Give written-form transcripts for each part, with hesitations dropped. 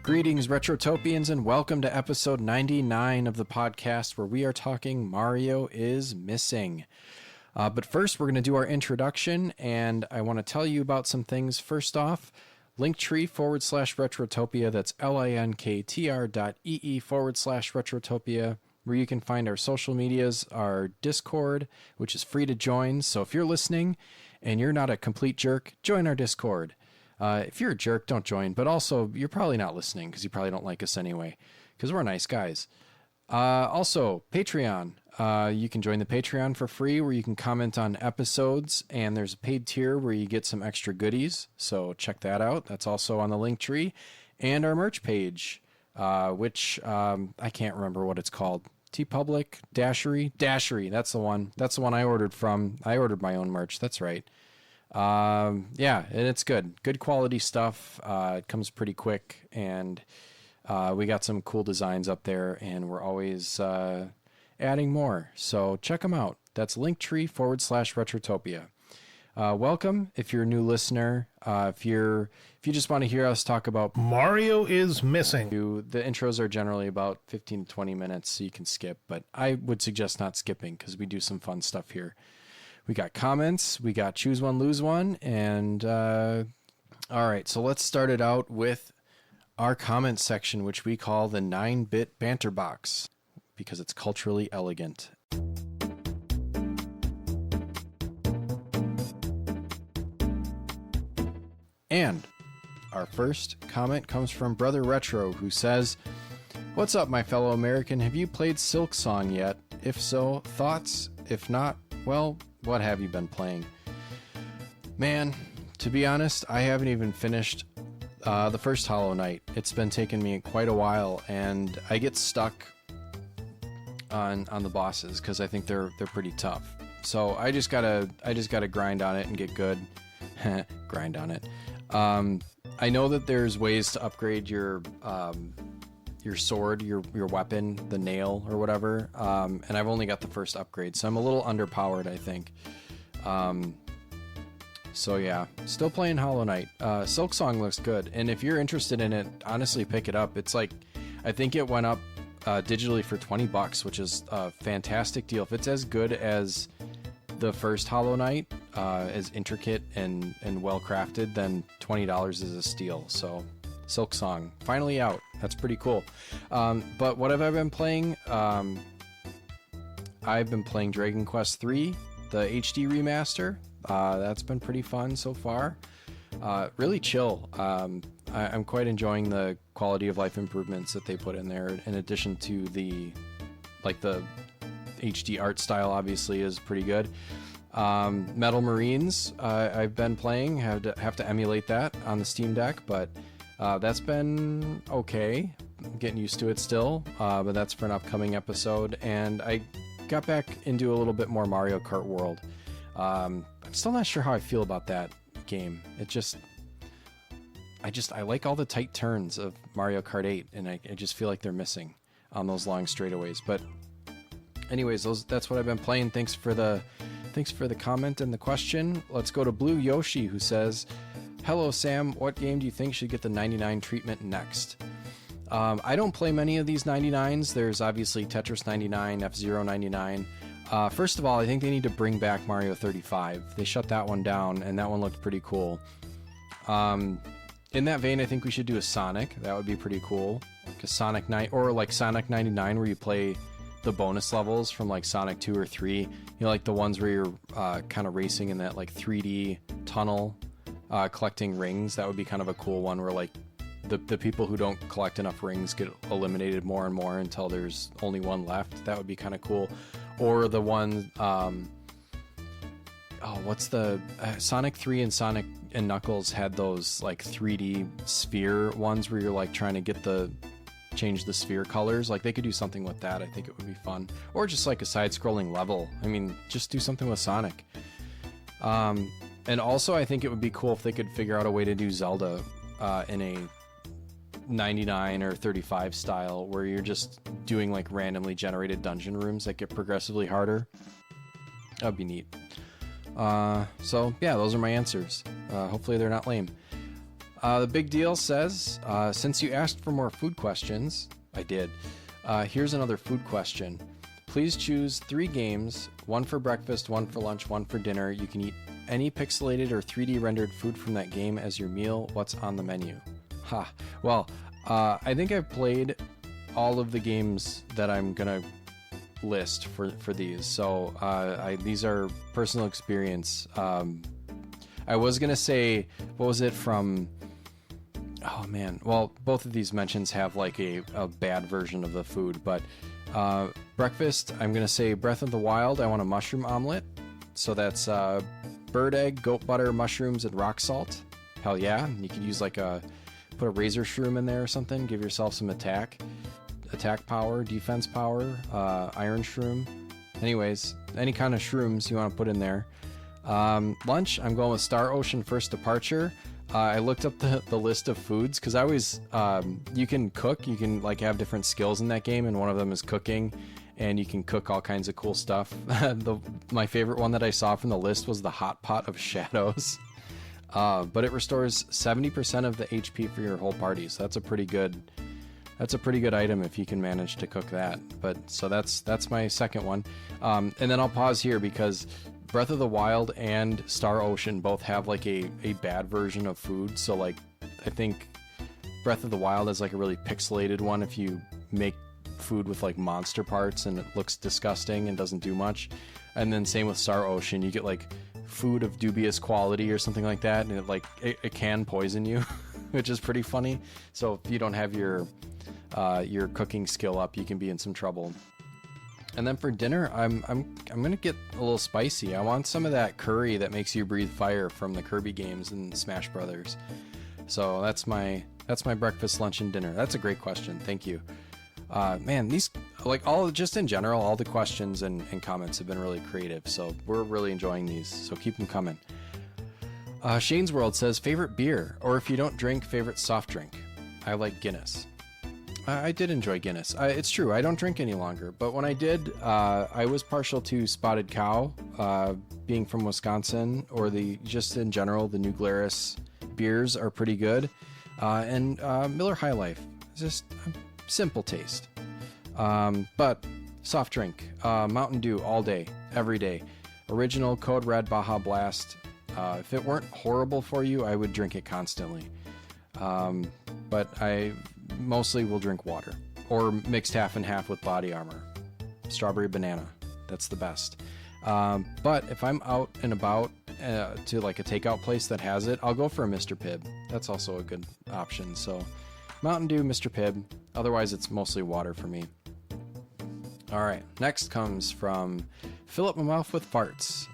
Greetings, Retrotopians, and welcome to episode 99 of the podcast where we are talking Mario is Missing. But first, we're going to do our introduction, and I want to tell you about some things. First off, linktree/Retrotopia, that's linktr.ee/Retrotopia, where you can find our social medias, our Discord, which is free to join. So if you're listening and you're not a complete jerk, join our Discord. If you're a jerk, don't join, but also you're probably not listening because you probably don't like us anyway, because we're nice guys. Also, Patreon. You can join the Patreon for free, where you can comment on episodes, and there's a paid tier where you get some extra goodies, so check that out. That's also on the Linktree. And our merch page, which I can't remember what it's called. TeePublic, Dashery, that's the one. That's the one I ordered from. I ordered my own merch, that's right. Yeah, and it's good quality stuff. It comes pretty quick, and we got some cool designs up there, and we're always adding more, so check them out. That's linktree/Retrotopia. Welcome if you're a new listener. If you just want to hear us talk about Mario is Missing, the intros are generally about 15 to 20 minutes, so you can skip, but I would suggest not skipping because we do some fun stuff here. We got comments, we got choose one, lose one, and all right, so let's start it out with our comment section, which we call the 9-bit banter box, because it's culturally elegant. And our first comment comes from Brother Retro, who says, "What's up, my fellow American? Have you played Silk Song yet? If so, thoughts? If not, well, what have you been playing?" Man, to be honest, I haven't even finished the first Hollow Knight. It's been taking me quite a while, and I get stuck on the bosses because I think they're pretty tough. So I just gotta grind on it and get good. Grind on it. I know that there's ways to upgrade your sword, your weapon, the nail or whatever, and I've only got the first upgrade, so I'm a little underpowered, I think. So yeah, still playing Hollow Knight. Silk Song looks good, and if you're interested in it, honestly pick it up. It's like, I think it went up digitally for $20, which is a fantastic deal. If it's as good as the first Hollow Knight, as intricate and well crafted, then $20 is a steal. So Silk Song finally out. That's pretty cool. But what have I been playing? I've been playing Dragon Quest III, the HD remaster. That's been pretty fun so far. Really chill. I'm quite enjoying the quality of life improvements that they put in there, in addition to the HD art style obviously is pretty good. Metal Marines, I've been playing, have to emulate that on the Steam Deck, but that's been okay. I'm getting used to it still, but that's for an upcoming episode. And I got back into a little bit more Mario Kart World. I'm still not sure how I feel about that game. I like all the tight turns of Mario Kart 8, and I just feel like they're missing on those long straightaways. But anyways, that's what I've been playing. Thanks for the comment and the question. Let's go to Blue Yoshi, who says, "Hello Sam, what game do you think should get the 99 treatment next?" I don't play many of these 99s. There's obviously Tetris 99, F-Zero 99. First of all, I think they need to bring back Mario 35. They shut that one down, and that one looked pretty cool. In that vein, I think we should do a Sonic. That would be pretty cool. Like a Sonic 9, or like Sonic 99, where you play the bonus levels from like Sonic 2 or 3. You know, like the ones where you're kind of racing in that like 3D tunnel, collecting rings. That would be kind of a cool one where like the people who don't collect enough rings get eliminated more and more until there's only one left. That would be kind of cool. Or the one, what's the Sonic 3 and Sonic and Knuckles had those like 3D sphere ones where you're like trying to change the sphere colors. Like they could do something with that. I think it would be fun. Or just like a side-scrolling level. I mean, just do something with Sonic. And also I think it would be cool if they could figure out a way to do Zelda in a 99 or 35 style, where you're just doing like randomly generated dungeon rooms that get progressively harder. That'd be neat. So yeah, those are my answers. Hopefully they're not lame. The Big Deal says, since you asked for more food questions, I did. Here's another food question. Please choose 3 games, 1 for breakfast, 1 for lunch, 1 for dinner. You can eat any pixelated or 3D rendered food from that game as your meal. What's on the menu? Well, I think I've played all of the games that I'm going to list for these. So these are personal experience. I was going to say, what was it from... Oh, man. Well, both of these mentions have like a bad version of the food, but breakfast, I'm going to say Breath of the Wild. I want a mushroom omelet. So that's bird egg, goat butter, mushrooms, and rock salt. Hell yeah. You could use like put a razor shroom in there or something. Give yourself some attack power, defense power, iron shroom. Anyways, any kind of shrooms you want to put in there. Lunch, I'm going with Star Ocean First Departure. I looked up the list of foods because I always, you can cook, you can like have different skills in that game, and one of them is cooking, and you can cook all kinds of cool stuff. My favorite one that I saw from the list was the Hot Pot of Shadows. But it restores 70% of the HP for your whole party, so that's a pretty good item if you can manage to cook that. But so that's my second one. And then I'll pause here because Breath of the Wild and Star Ocean both have like a bad version of food. So like I think Breath of the Wild is like a really pixelated one if you make food with like monster parts and it looks disgusting and doesn't do much. And then same with Star Ocean, you get like food of dubious quality or something like that, and it can poison you, which is pretty funny. So if you don't have your cooking skill up, you can be in some trouble. And then for dinner, I'm gonna get a little spicy. I want some of that curry that makes you breathe fire from the Kirby games and Smash Brothers. So that's my breakfast, lunch, and dinner. That's a great question. Thank you. Man, these just in general, all the questions and comments have been really creative. So we're really enjoying these. So keep them coming. Shane's World says favorite beer, or if you don't drink, favorite soft drink. I like Guinness. I did enjoy Guinness. It's true, I don't drink any longer, but when I did, I was partial to Spotted Cow, being from Wisconsin, or just in general, the New Glarus beers are pretty good, and Miller High Life, just simple taste. But soft drink, Mountain Dew all day, every day. Original Code Red Baja Blast. If it weren't horrible for you, I would drink it constantly. But I mostly will drink water, or mixed half and half with Body Armor. Strawberry banana, that's the best. But if I'm out and about to like a takeout place that has it, I'll go for a Mr. Pibb. That's also a good option. So Mountain Dew, Mr. Pibb. Otherwise, it's mostly water for me. All right, next comes from Fill Up My Mouth with Farts.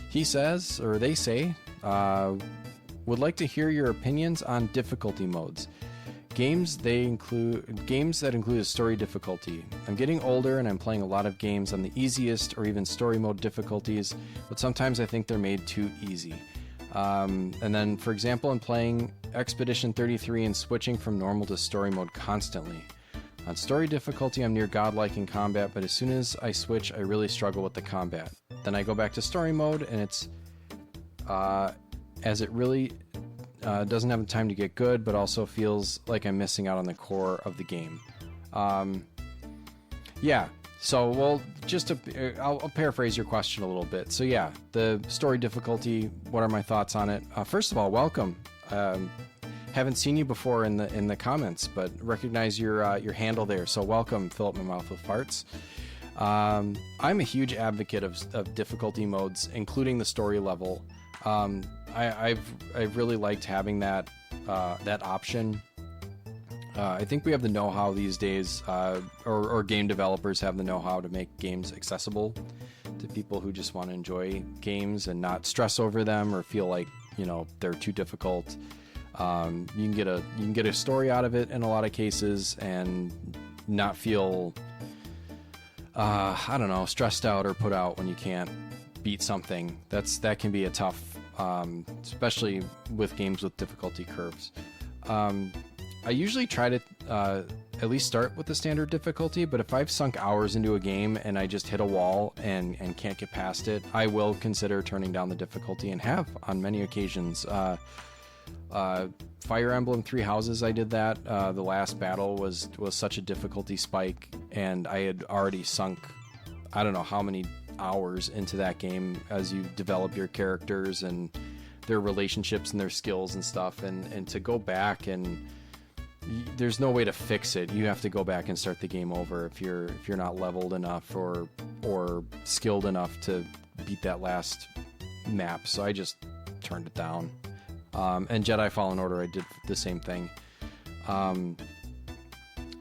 He says, or they say, would like to hear your opinions on difficulty modes. Games that include a story difficulty. I'm getting older and I'm playing a lot of games on the easiest or even story mode difficulties, but sometimes I think they're made too easy. And then, for example, I'm playing Expedition 33 and switching from normal to story mode constantly. On story difficulty, I'm near godlike in combat, but as soon as I switch, I really struggle with the combat. Then I go back to story mode, and it's as it really doesn't have the time to get good, but also feels like I'm missing out on the core of the game. Yeah, so I'll paraphrase your question a little bit. So yeah, the story difficulty, what are my thoughts on it? First of all, welcome. Haven't seen you before in the comments, but recognize your handle there. So welcome, Fill Up My Mouth with Farts. I'm a huge advocate of difficulty modes, including the story level. I've really liked having that option. I think we have the know-how these days, or game developers have the know-how to make games accessible to people who just want to enjoy games and not stress over them or feel like they're too difficult. You can get a story out of it in a lot of cases and not feel stressed out or put out when you can't beat something. That can be a tough, especially with games with difficulty curves. I usually try to at least start with the standard difficulty, but if I've sunk hours into a game and I just hit a wall and can't get past it, I will consider turning down the difficulty, and have on many occasions. Fire Emblem Three Houses, I did that. The last battle was such a difficulty spike, and I had already sunk, I don't know how many hours into that game as you develop your characters and their relationships and their skills and stuff, and to go back and there's no way to fix it. You have to go back and start the game over if you're not leveled enough or skilled enough to beat that last map. So I just turned it down. And Jedi Fallen Order, I did the same thing.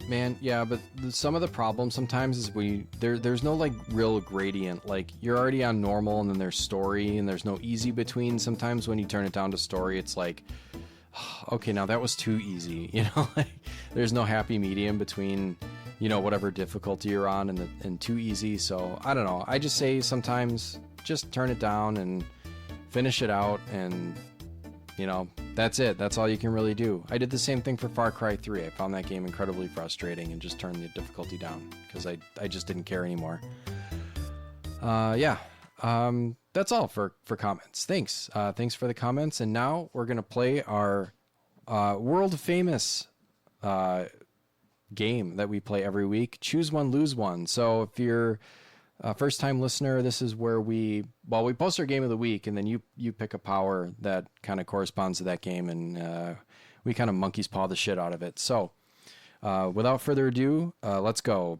Man, yeah, but some of the problems sometimes is there's no like real gradient. Like you're already on normal and then there's story and there's no easy between. Sometimes when you turn it down to story, it's like, okay, now that was too easy. You know, like, there's no happy medium between, you know, whatever difficulty you're on and too easy. So I don't know. I just say sometimes just turn it down and finish it out, and you know, that's it. That's all you can really do. I did the same thing for Far Cry 3. I found that game incredibly frustrating and just turned the difficulty down because I just didn't care anymore. Yeah. That's all for comments. Thanks. Thanks for the comments. And now we're going to play our world famous game that we play every week. Choose one, lose one. So if you're a first time listener, this is where we post our game of the week, and then you pick a power that kind of corresponds to that game, and we kind of monkey's paw the shit out of it. So without further ado, let's go.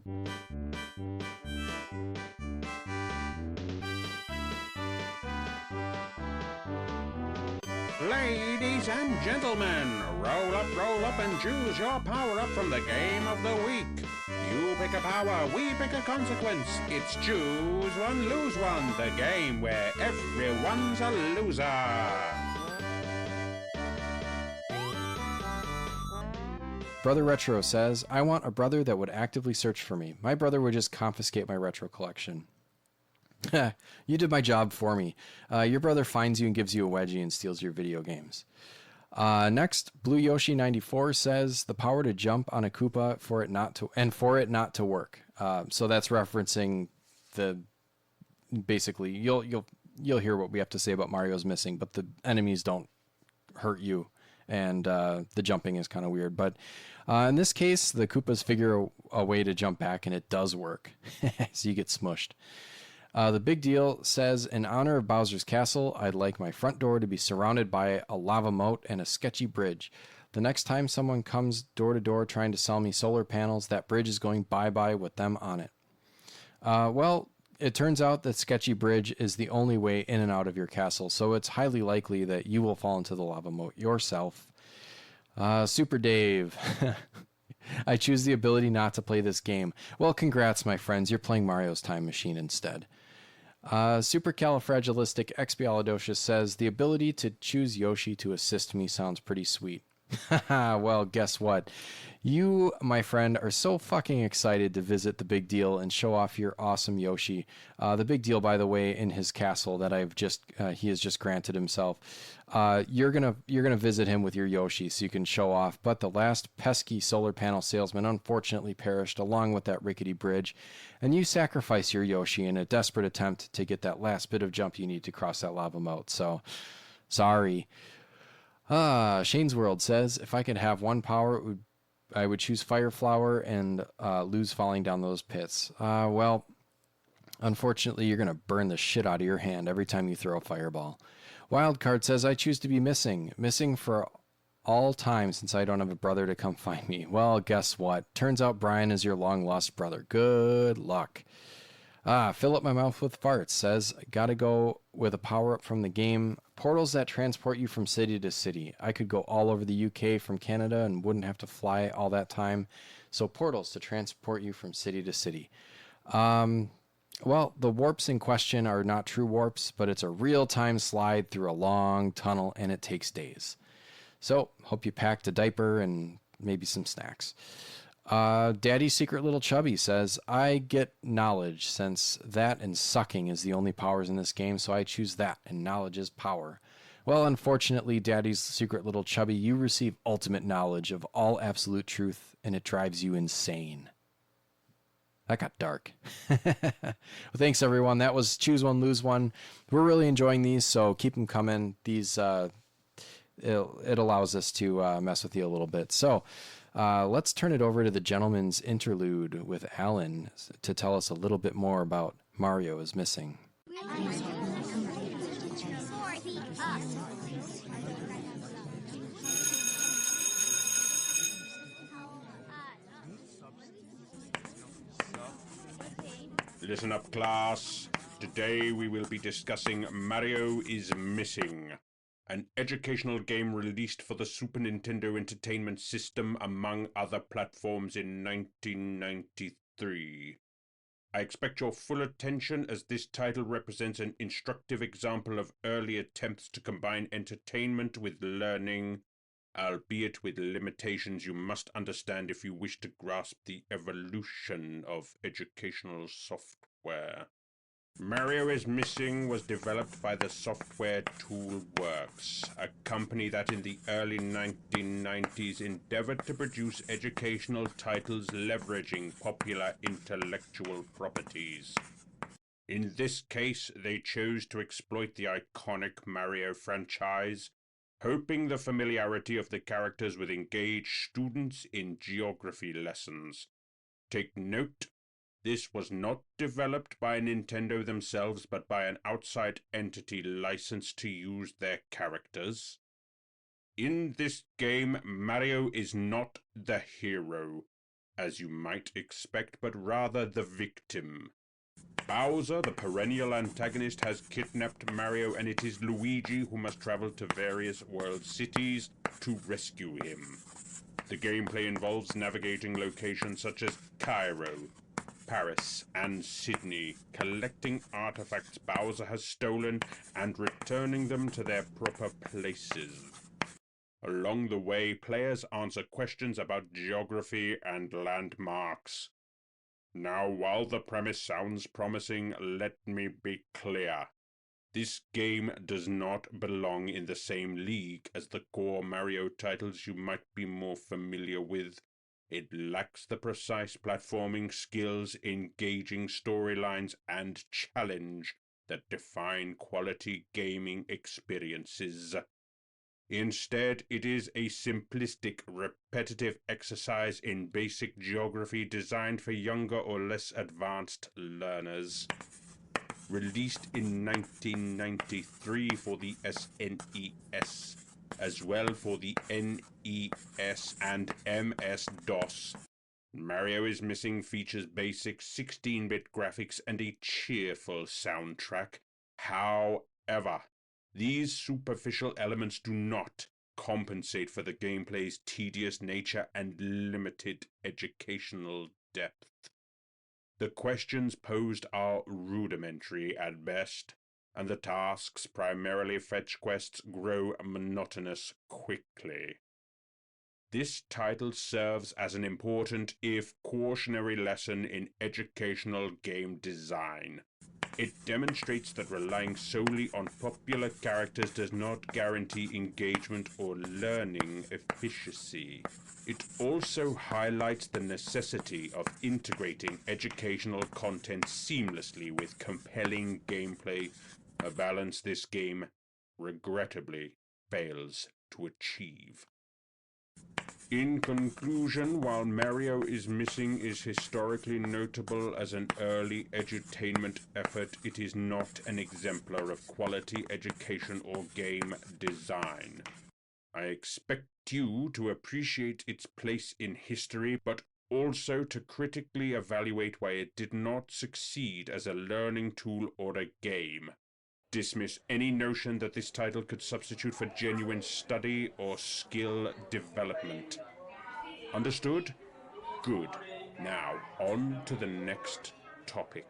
Ladies and gentlemen, roll up and choose your power-up from the game of the week. You pick a power, we pick a consequence. It's choose one, lose one, the game where everyone's a loser. Brother Retro says, I want a brother that would actively search for me. My brother would just confiscate my retro collection. You did my job for me. Your brother finds you and gives you a wedgie and steals your video games. Next, Blue Yoshi 94 says the power to jump on a Koopa for it not to work. So that's referencing basically you'll hear what we have to say about Mario's missing, but the enemies don't hurt you, and the jumping is kind of weird. But in this case, the Koopas figure a way to jump back, and it does work. So you get smushed. The Big Deal says, in honor of Bowser's Castle, I'd like my front door to be surrounded by a lava moat and a sketchy bridge. The next time someone comes door to door trying to sell me solar panels, that bridge is going bye-bye with them on it. Well, it turns out that sketchy bridge is the only way in and out of your castle, so it's highly likely that you will fall into the lava moat yourself. Super Dave. I choose the ability not to play this game. Well, congrats, my friends. You're playing Mario's Time Machine instead. Supercalifragilisticexpialidocious says, the ability to choose Yoshi to assist me sounds pretty sweet. Well, guess what? You, my friend, are so fucking excited to visit the Big Deal and show off your awesome Yoshi. The Big Deal, by the way, in his castle that he has just granted himself. You're gonna visit him with your Yoshi so you can show off. But the last pesky solar panel salesman unfortunately perished along with that rickety bridge, and you sacrifice your Yoshi in a desperate attempt to get that last bit of jump you need to cross that lava moat. So, sorry. Shane's World says, if I could have one power, I would choose Fire Flower and lose falling down those pits. Well, unfortunately, you're going to burn the shit out of your hand every time you throw a fireball. Wildcard says, I choose to be missing. Missing for all time since I don't have a brother to come find me. Well, guess what? Turns out Brian is your long-lost brother. Good luck. Fill up my mouth with farts says, gotta go with a power-up from the game. Portals that transport you from city to city. I could go all over the UK from Canada and wouldn't have to fly all that time. So portals to transport you from city to city. Well, the warps in question are not true warps, but it's a real-time slide through a long tunnel, and it takes days. So, hope you packed a diaper and maybe some snacks. Daddy's Secret Little Chubby says, I get knowledge since that and sucking is the only powers in this game, so I choose that, and knowledge is power. Well, unfortunately, Daddy's Secret Little Chubby, you receive ultimate knowledge of all absolute truth, and it drives you insane. That got dark. Well, thanks, everyone. That was Choose One, Lose One. We're really enjoying these, so keep them coming. These it allows us to mess with you a little bit. So let's turn it over to the gentleman's interlude with Alan to tell us a little bit more about Mario is Missing. Listen up, class. Today we will be discussing Mario is Missing, an educational game released for the Super Nintendo Entertainment System among other platforms in 1993. I expect your full attention as this title represents an instructive example of early attempts to combine entertainment with learning, albeit with limitations you must understand if you wish to grasp the evolution of educational software. Mario is Missing was developed by the Software Toolworks, a company that in the early 1990s endeavored to produce educational titles leveraging popular intellectual properties. In this case, they chose to exploit the iconic Mario franchise, hoping the familiarity of the characters would engage students in geography lessons. Take note, this was not developed by Nintendo themselves, but by an outside entity licensed to use their characters. In this game, Mario is not the hero, as you might expect, but rather the victim. Bowser, the perennial antagonist, has kidnapped Mario, and it is Luigi who must travel to various world cities to rescue him. The gameplay involves navigating locations such as Cairo, Paris, and Sydney, collecting artifacts Bowser has stolen and returning them to their proper places. Along the way, players answer questions about geography and landmarks. Now, while the premise sounds promising, let me be clear. This game does not belong in the same league as the core Mario titles you might be more familiar with. It lacks the precise platforming skills, engaging storylines, and challenge that define quality gaming experiences. Instead, it is a simplistic, repetitive exercise in basic geography designed for younger or less advanced learners. Released in 1993 for the SNES, as well for the NES and MS-DOS. Mario is Missing features basic 16-bit graphics and a cheerful soundtrack. However, these superficial elements do not compensate for the gameplay's tedious nature and limited educational depth. The questions posed are rudimentary at best, and the tasks, primarily fetch quests, grow monotonous quickly. This title serves as an important, if cautionary, lesson in educational game design. It demonstrates that relying solely on popular characters does not guarantee engagement or learning efficiency. It also highlights the necessity of integrating educational content seamlessly with compelling gameplay, a balance this game regrettably fails to achieve. In conclusion, while Mario is Missing is historically notable as an early edutainment effort, it is not an exemplar of quality education or game design. I expect you to appreciate its place in history, but also to critically evaluate why it did not succeed as a learning tool or a game. Dismiss any notion that this title could substitute for genuine study or skill development. Understood? Good. Now, on to the next topic.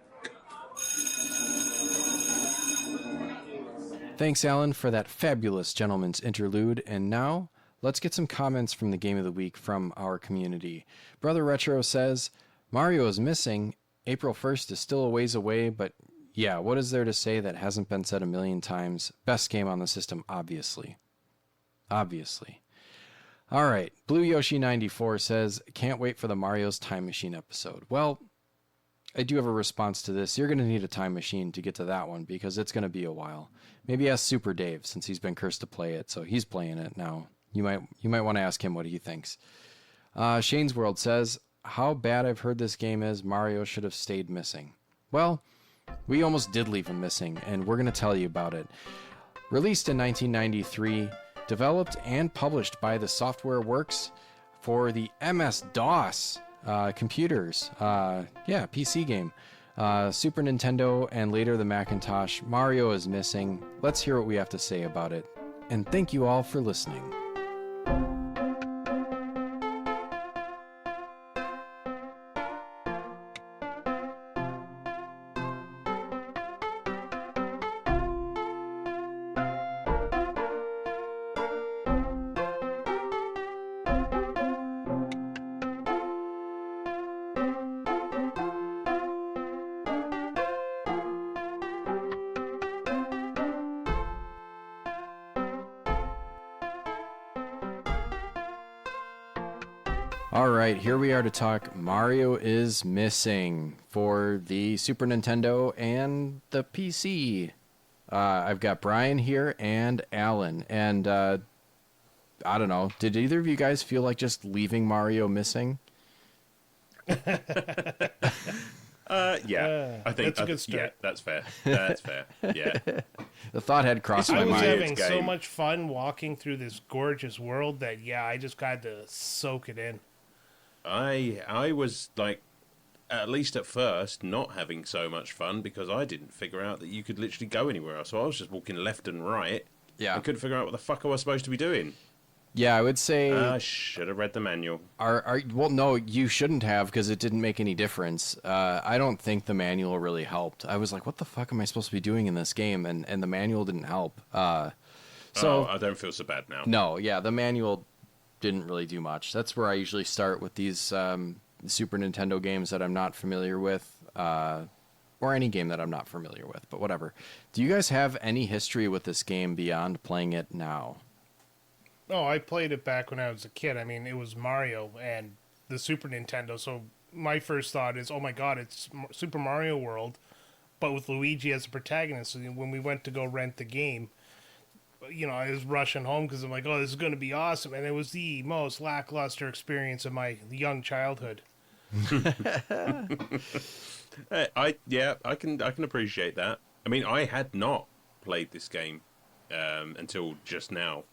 Thanks, Alan, for that fabulous gentleman's interlude. And now, let's get some comments from the Game of the Week from our community. Brother Retro says, Mario is Missing. April 1st is still a ways away, but yeah, what is there to say that hasn't been said a million times? Best game on the system, obviously. Obviously. All right, Blue Yoshi 94 says, can't wait for the Mario's Time Machine episode. Well, I do have a response to this. You're going to need a time machine to get to that one because it's going to be a while. Maybe ask Super Dave since he's been cursed to play it, so he's playing it now. You might want to ask him what he thinks. Shane's World says, how bad I've heard this game is, Mario should have stayed missing. Well, we almost did leave him missing, and we're going to tell you about it. Released in 1993, developed and published by the Software Works for the MS-DOS computers. PC game. Super Nintendo and later the Macintosh. Mario is missing. Let's hear what we have to say about it. And thank you all for listening. All right, here we are to talk Mario is Missing for the Super Nintendo and the PC. I've got Brian here and Alan. And I don't know, did either of you guys feel like just leaving Mario missing? Yeah, I think that's a good start. Yeah, that's fair. That's fair. Yeah. The thought had crossed my I was mind. having so game. much fun walking through this gorgeous world that, I just got to soak it in. I was like, at least at first, not having so much fun because I didn't figure out that you could literally go anywhere else. So I was just walking left and right. Yeah. I couldn't figure out what the fuck I was supposed to be doing. Yeah, I would say... I should have read the manual. Well, no, you shouldn't have because it didn't make any difference. I don't think the manual really helped. I was like, what the fuck am I supposed to be doing in this game? And the manual didn't help. I don't feel so bad now. No, yeah, the manual didn't really do much. That's where I usually start with these Super Nintendo games that I'm not familiar with, or any game that I'm not familiar with, but whatever. Do you guys have any history with this game beyond playing it now? Oh, I played it back when I was a kid. I mean, it was Mario and the Super Nintendo. So my first thought is, oh my God, it's Super Mario World, but with Luigi as a protagonist. And when we went to go rent the game, I was rushing home because I'm like, oh, this is going to be awesome. And it was the most lackluster experience of my young childhood. I can appreciate that. I mean, I had not played this game until just now.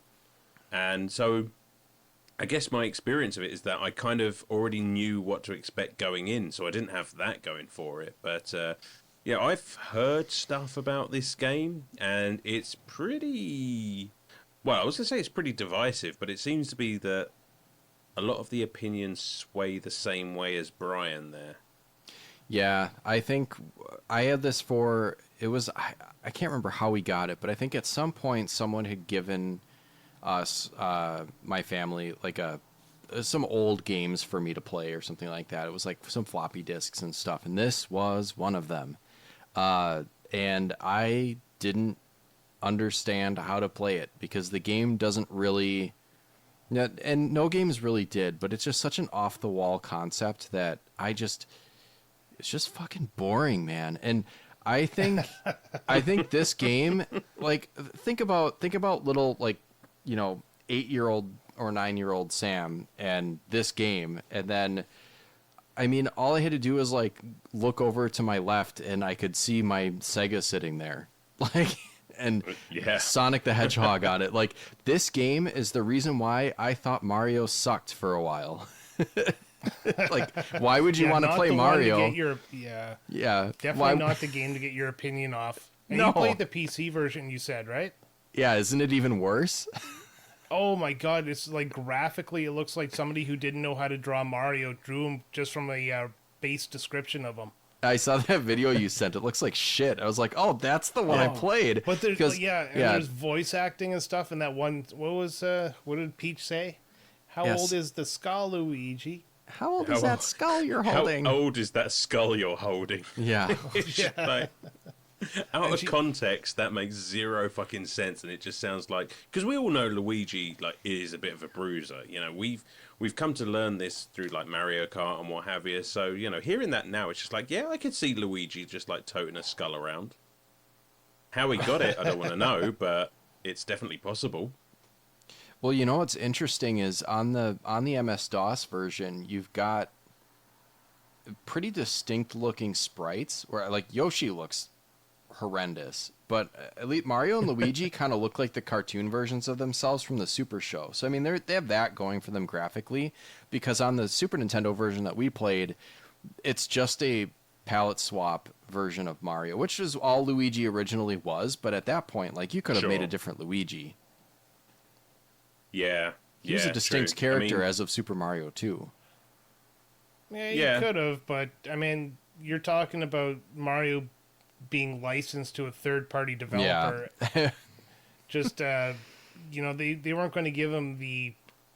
And so I guess my experience of it is that I kind of already knew what to expect going in, so I didn't have that going for it. But I've heard stuff about this game, and it's pretty... Well, I was going to say it's pretty divisive, but it seems to be that a lot of the opinions sway the same way as Brian there. Yeah, I think I had this for... It was... I can't remember how we got it, but I think at some point someone had given us, my family, like some old games for me to play or something like that. It was like some floppy disks and stuff, and this was one of them. And I didn't understand how to play it because the game doesn't really, and no games really did, but it's just such an off-the-wall concept that it's just fucking boring, man. And I think this game, like, think about little, like, 8-year-old or 9-year-old Sam and this game, and then I mean, all I had to do was like look over to my left and I could see my Sega sitting there. Like, and Sonic the Hedgehog on it. Like, this game is the reason why I thought Mario sucked for a while. Like, why would you want to play Mario? Definitely not the game to get your opinion off. And No. You played the PC version, you said, right? Yeah, isn't it even worse? Oh my God, it's like graphically it looks like somebody who didn't know how to draw Mario drew him just from a base description of him. I saw that video you sent. It looks like shit. I was like, oh, that's the one I played. But there's there's voice acting and stuff, and that one, what did Peach say? How old is the skull, Luigi? How old is that skull you're holding? How old is that skull you're holding? Yeah. It's just like, out of context, that makes zero fucking sense, and it just sounds like, because we all know Luigi like is a bit of a bruiser. You know, we've we've come to learn this through like Mario Kart and what have you. So, you know, hearing that now, it's just like, yeah, I could see Luigi just like toting a skull around. How he got it, I don't want to know, but it's definitely possible. Well, you know what's interesting is on the MS-DOS version, you've got pretty distinct looking sprites where like Yoshi looks horrendous, but at least Mario and Luigi kind of look like the cartoon versions of themselves from the Super Show. So I mean, they have that going for them graphically, because on the Super Nintendo version that we played, it's just a palette swap version of Mario, which is all Luigi originally was. But at that point, like, you could have made a different Luigi. Yeah, he was a distinct character as of Super Mario 2. Yeah, you could have, but I mean, you're talking about Mario being licensed to a third-party developer. Yeah. Just, you know, they weren't going to give him the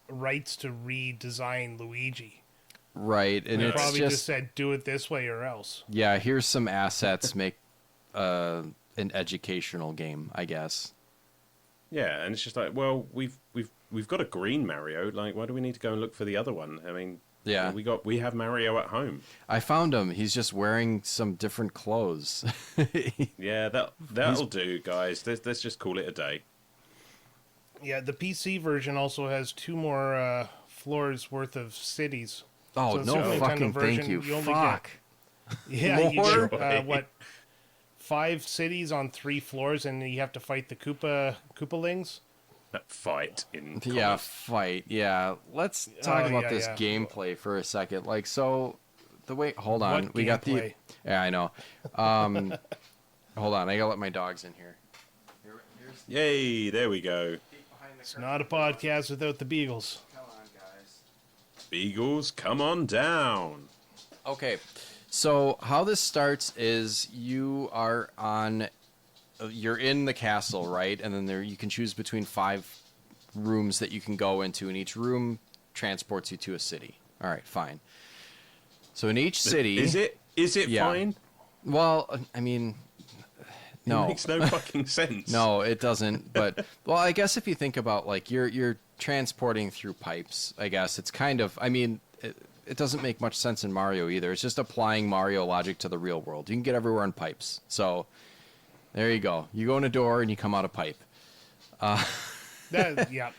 rights to redesign Luigi. Right, and they it's probably just said, do it this way or else. Yeah, here's some assets, make an educational game, I guess. Yeah, and it's just like, well, we've got a green Mario. Like, why do we need to go and look for the other one? I mean, yeah, we have Mario at home. I found him. He's just wearing some different clothes. Yeah, that'll do, guys. Let's just call it a day. Yeah, the PC version also has 2 more floors worth of cities. Oh, so no fucking version, thank you. You only Fuck. Get, you get, what, 5 cities on 3 floors, and you have to fight the Koopalings? Fight in comics. Yeah, fight. Yeah, let's talk about this gameplay for a second. Like, so the way. Hold on, we got the. Yeah, I know. Hold on, I gotta let my dogs in here. Yay! There we go. It's not a podcast without the Beagles. Come on, guys. Beagles, come on down. Okay, so how this starts is you're in the castle, right? And then you can choose between 5 rooms that you can go into, and each room transports you to a city. All right, fine. So in each city, is it fine? Well, I mean, no, it makes no fucking sense. No, it doesn't. But well, I guess if you think about, like, you're transporting through pipes, I guess it's kind of. I mean, it doesn't make much sense in Mario either. It's just applying Mario logic to the real world. You can get everywhere in pipes. So there you go. You go in a door and you come out a pipe. Yeah.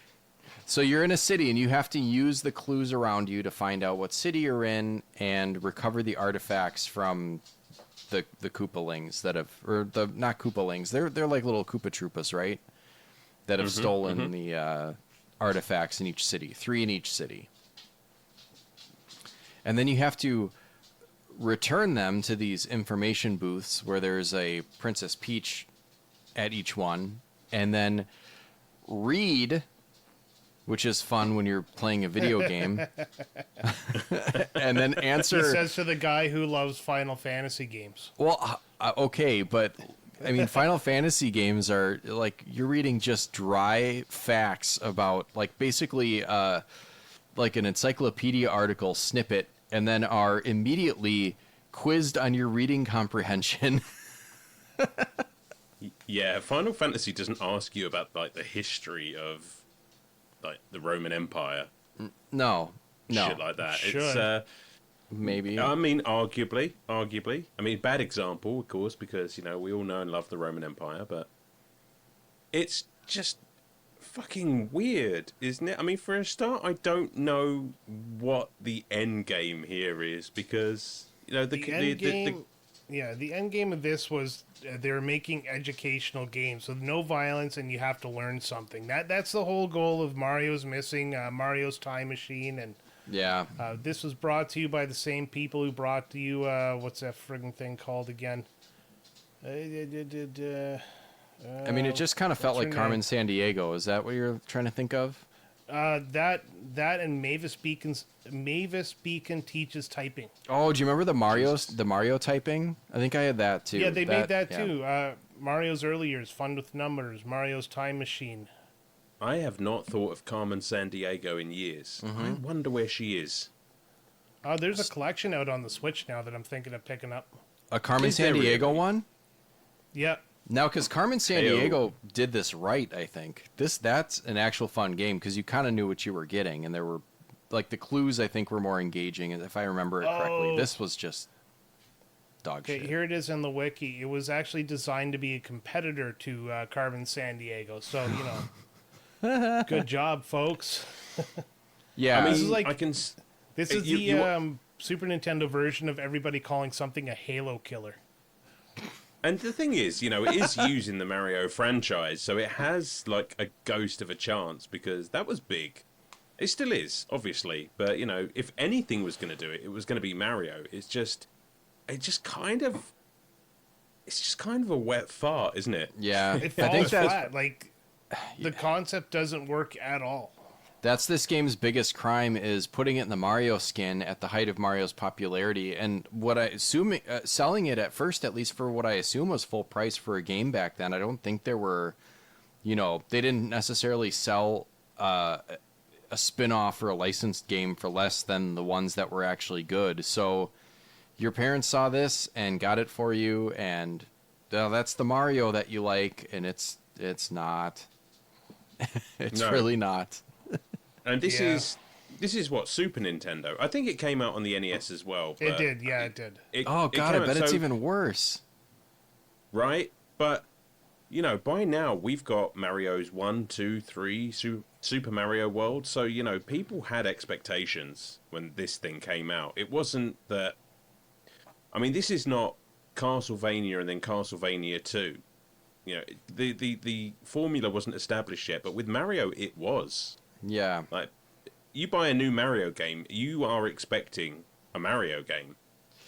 So you're in a city and you have to use the clues around you to find out what city you're in and recover the artifacts from the Koopalings that have, or the not Koopalings. They're like little Koopa Troopas, right? That have stolen the artifacts in each city. 3 in each city. And then you have to return them to these information booths where there's a Princess Peach at each one, and then read, which is fun when you're playing a video game, and then answer. He says to the guy who loves Final Fantasy games. Well, okay, but I mean, Final Fantasy games are like, you're reading just dry facts about, like, basically like an encyclopedia article snippet, and then are immediately quizzed on your reading comprehension. Yeah, Final Fantasy doesn't ask you about, like, the history of, like, the Roman Empire. No. Shit like that. Should. It's maybe. I mean, arguably. I mean, bad example, of course, because, you know, we all know and love the Roman Empire, but it's just fucking weird, isn't it? I mean, for a start, I don't know what the end game here is, because, you know, the end game of this was they're making educational games with no violence, and you have to learn something. That's the whole goal of Mario's Missing, Mario's Time Machine, and yeah. This was brought to you by the same people who brought to you what's that friggin' thing called again? I mean, it just kind of felt like Carmen Sandiego. Is that what you're trying to think of? That and Mavis Beacon teaches typing. Oh, do you remember the Mario typing? I think I had that too. Yeah, they made that too. Mario's Early Years, Fun with Numbers, Mario's Time Machine. I have not thought of Carmen Sandiego in years. I wonder where she is. There's a collection out on the Switch now that I'm thinking of picking up. A Carmen Sandiego really? One? Yeah. Now, because Carmen Sandiego did this right, I think. That's an actual fun game, because you kind of knew what you were getting, and there were like the clues I think were more engaging, if I remember it correctly. Oh. This was just dog Okay, shit. here it is in the wiki. It was actually designed to be a competitor to Carmen San Diego. So, good job, folks. Yeah, I mean, This is like- I can. This is You- the you- Super Nintendo version of everybody calling something a Halo killer. And the thing is, it is used in the Mario franchise, so it has like a ghost of a chance because that was big. It still is, obviously, but if anything was going to do it, it was going to be Mario. It's just kind of a wet fart, isn't it? yeah. It I think falls that's flat. Like, the concept doesn't work at all. That's this game's biggest crime, is putting it in the Mario skin at the height of Mario's popularity, and what I assume selling it at first, at least for what I assume was full price for a game back then. I don't think there were, they didn't necessarily sell a spin-off or a licensed game for less than the ones that were actually good. So your parents saw this and got it for you, and that's the Mario that you like, and it's not. It's No. really not. And this Yeah. is what, Super Nintendo. I think it came out on the NES as well. It but did, yeah, it did. Oh it god, came I out bet it's so- even worse. right. But by now we've got Mario's 1, 2, 3, Super Mario World. So people had expectations when this thing came out. It wasn't that. I mean, this is not Castlevania and then Castlevania 2. The formula wasn't established yet, but with Mario it was. Yeah. Like, you buy a new Mario game, you are expecting a Mario game.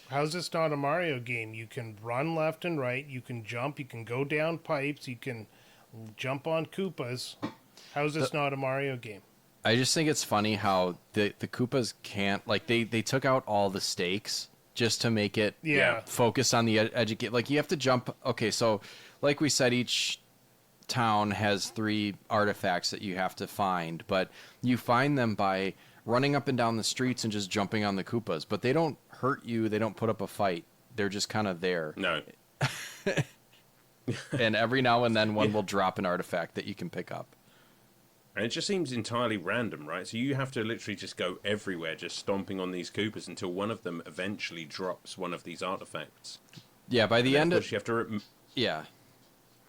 How's this not a Mario game? You can run left and right, you can jump, you can go down pipes, you can jump on Koopas. How's this not a Mario game? I just think it's funny how the Koopas can't, like, they took out all the stakes just to make it Yeah. focus on the educate. Like, you have to jump. Okay, so like we said, each town has 3 artifacts that you have to find, but you find them by running up and down the streets and just jumping on the Koopas. But they don't hurt you. They don't put up a fight. They're just kind of there. No. And every now and then one will drop an artifact that you can pick up. And it just seems entirely random, right? So you have to literally just go everywhere, just stomping on these Koopas until one of them eventually drops one of these artifacts. Yeah, by the And end of of... course, you have to... Yeah.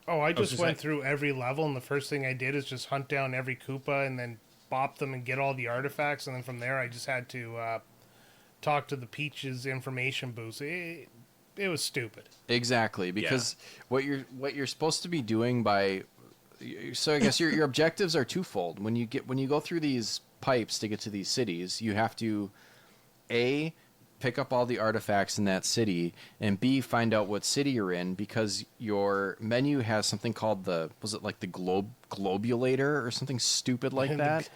Oh, I just just went like- through every level, and the first thing I did is just hunt down every Koopa and then bop them and get all the artifacts, and then from there I just had to talk to the Peach's information booth. It was stupid. Exactly, because what you're supposed to be doing by... So I guess your objectives are twofold. When you go through these pipes to get to these cities, you have to A, pick up all the artifacts in that city, and B, find out what city you're in, because your menu has something called the globulator or something stupid like that.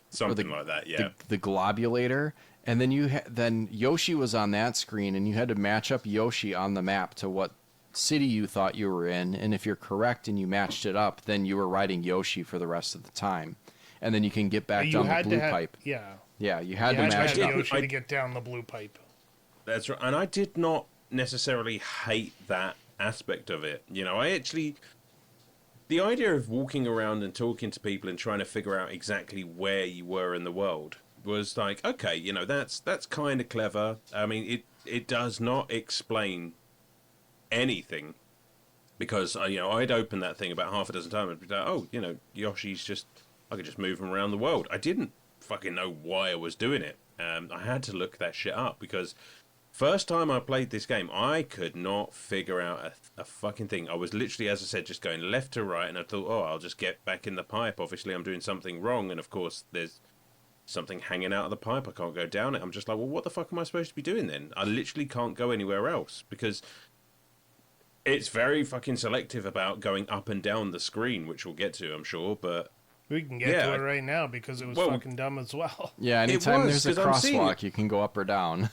Something like that, yeah. The globulator, and then then Yoshi was on that screen, and you had to match up Yoshi on the map to what city you thought you were in, and if you're correct and you matched it up, then you were riding Yoshi for the rest of the time, and then you can get back You down the had blue to have, pipe. yeah. Yeah, you had You to had match to it have up. Yoshi I- to get down the blue pipe. That's right. And I did not necessarily hate that aspect of it. I actually... The idea of walking around and talking to people and trying to figure out exactly where you were in the world was like, okay, that's kind of clever. I mean, it does not explain anything. Because, I'd open that thing about half a dozen times and be like, oh, Yoshi's just... I could just move him around the world. I didn't fucking know why I was doing it. I had to look that shit up because first time I played this game, I could not figure out a fucking thing. I was literally, as I said, just going left to right, and I thought, oh, I'll just get back in the pipe. Obviously, I'm doing something wrong, and of course, there's something hanging out of the pipe. I can't go down it. I'm just like, well, what the fuck am I supposed to be doing then? I literally can't go anywhere else because it's very fucking selective about going up and down the screen, which we'll get to, I'm sure, but... We can get Yeah, to it right now because it was well, fucking dumb as well. Yeah, anytime was, there's a 'cause I'm seeing crosswalk, it. you can go up or down.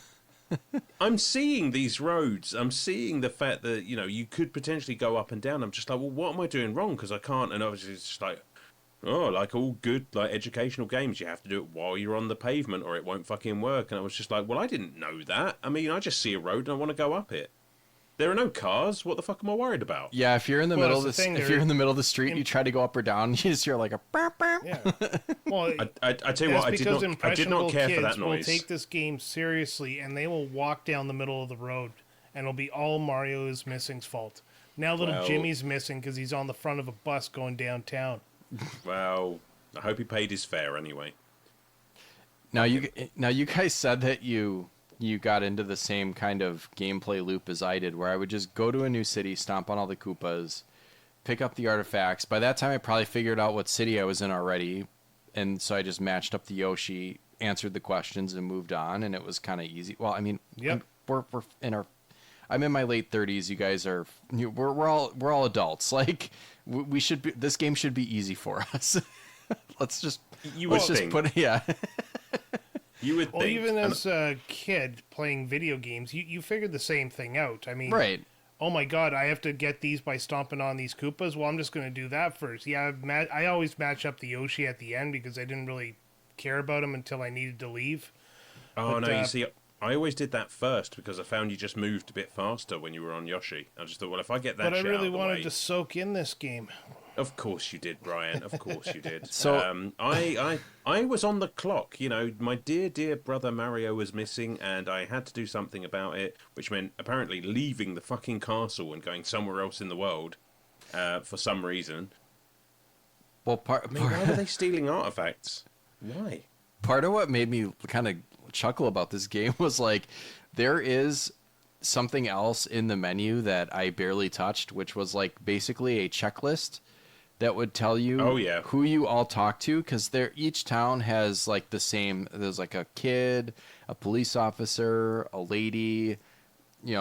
I'm seeing these roads. I'm seeing the fact that, you could potentially go up and down. I'm just like, well, what am I doing wrong? Because I can't. And obviously it's just like, oh, like all good, like educational games, you have to do it while you're on the pavement or it won't fucking work. And I was just like, well, I didn't know that. I mean, I just see a road and I want to go up it. There are no cars. What the fuck am I worried about? Yeah, if you're in the Well, middle of that's the the thing, if they're you're in the middle of the street and you try to go up or down, you just hear like a burp, burp. Yeah. Well, I tell you what, I did not care for that kids will noise. take this game seriously, and they will walk down the middle of the road, and it'll be all Mario is Missing's fault. Now little Well- Jimmy's missing because he's on the front of a bus going downtown. Well, I hope he paid his fare anyway. Now you guys said that you got into the same kind of gameplay loop as I did, where I would just go to a new city, stomp on all the Koopas, pick up the artifacts. By that time, I probably figured out what city I was in already, and so I just matched up the Yoshi, answered the questions, and moved on, and it was kind of easy. Well, I mean, Yep. I'm in my late 30s. You guys are we're all adults. Like we should be. This game should be easy for us. let's just You let's would just think. put it. Yeah. You would Well, think. even and- as a kid playing video games, you figured the same thing out. I mean, Right. oh my god, I have to get these by stomping on these Koopas. Well, I'm just going to do that first. Yeah, I always match up the Yoshi at the end because I didn't really care about him until I needed to leave. Oh, But, no, you see, I always did that first because I found you just moved a bit faster when you were on Yoshi. I just thought, well, if I get that But I shit really out of the wanted way... to soak in this game. Of course you did, Brian. Of course you did. So- I was on the clock. You know, my dear brother Mario was missing, and I had to do something about it, which meant apparently leaving the fucking castle and going somewhere else in the world for some reason. Well, I mean, why were they stealing artifacts? Why? part of what made me kind of chuckle about this game was like there is something else in the menu that I barely touched, which was like basically a checklist that would tell you Oh, yeah. who you all talk to, because each town has like the same. There's like a kid, a police officer, a lady,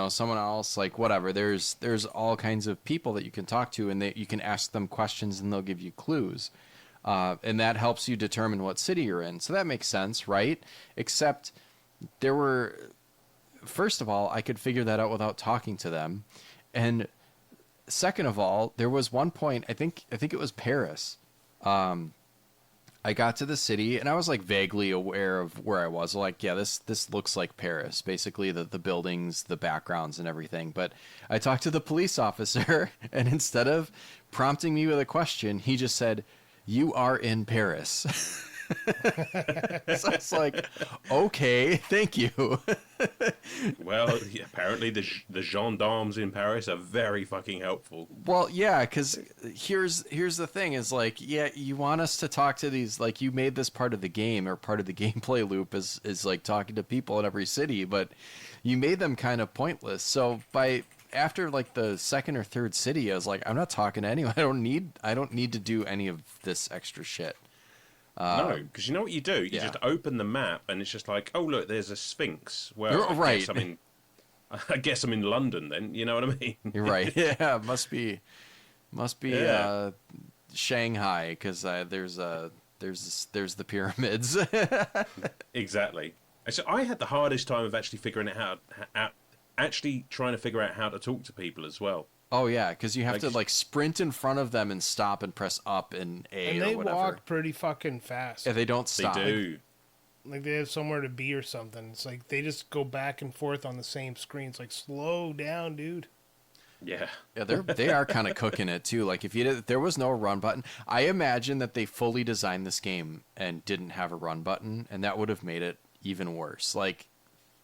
someone else, like whatever. There's all kinds of people that you can talk to, and you can ask them questions, and they'll give you clues. And that helps you determine what city you're in. So that makes sense, right? Except first of all, I could figure that out without talking to them. And second of all, there was one point, I think it was Paris. I got to the city and I was like vaguely aware of where I was. Like, yeah, this looks like Paris, basically the buildings, the backgrounds and everything. But I talked to the police officer and instead of prompting me with a question, he just said, "You are in Paris." So it's like, okay, thank you. Well, apparently the gendarmes in Paris are very fucking helpful. Well, yeah, because here's the thing is like, yeah, you want us to talk to these, like you made this part of the game or part of the gameplay loop is like talking to people in every city, but you made them kind of pointless. So after like the second or third city, I was like, I'm not talking to anyone. I don't need to do any of this extra shit. No, because you know what you do? You yeah. just open the map and it's just like, oh look, there's a Sphinx. Well, You're right. I guess I'm in London then. You know what I mean? You're right. Yeah, must be Yeah. Shanghai, because there's the pyramids. Exactly. So I had the hardest time of actually figuring out actually trying to figure out how to talk to people as well. Oh yeah, because you have Like- to like sprint in front of them and stop and press up and A And or they whatever. walk pretty fucking fast. Yeah, they don't They stop. do. Like they have somewhere to be or something. It's like they just go back and forth on the same screen. It's like, slow down, dude. Yeah. Yeah, they are kind of cooking it too. Like if there was no run button, I imagine that they fully designed this game and didn't have a run button, and that would have made it even worse. Like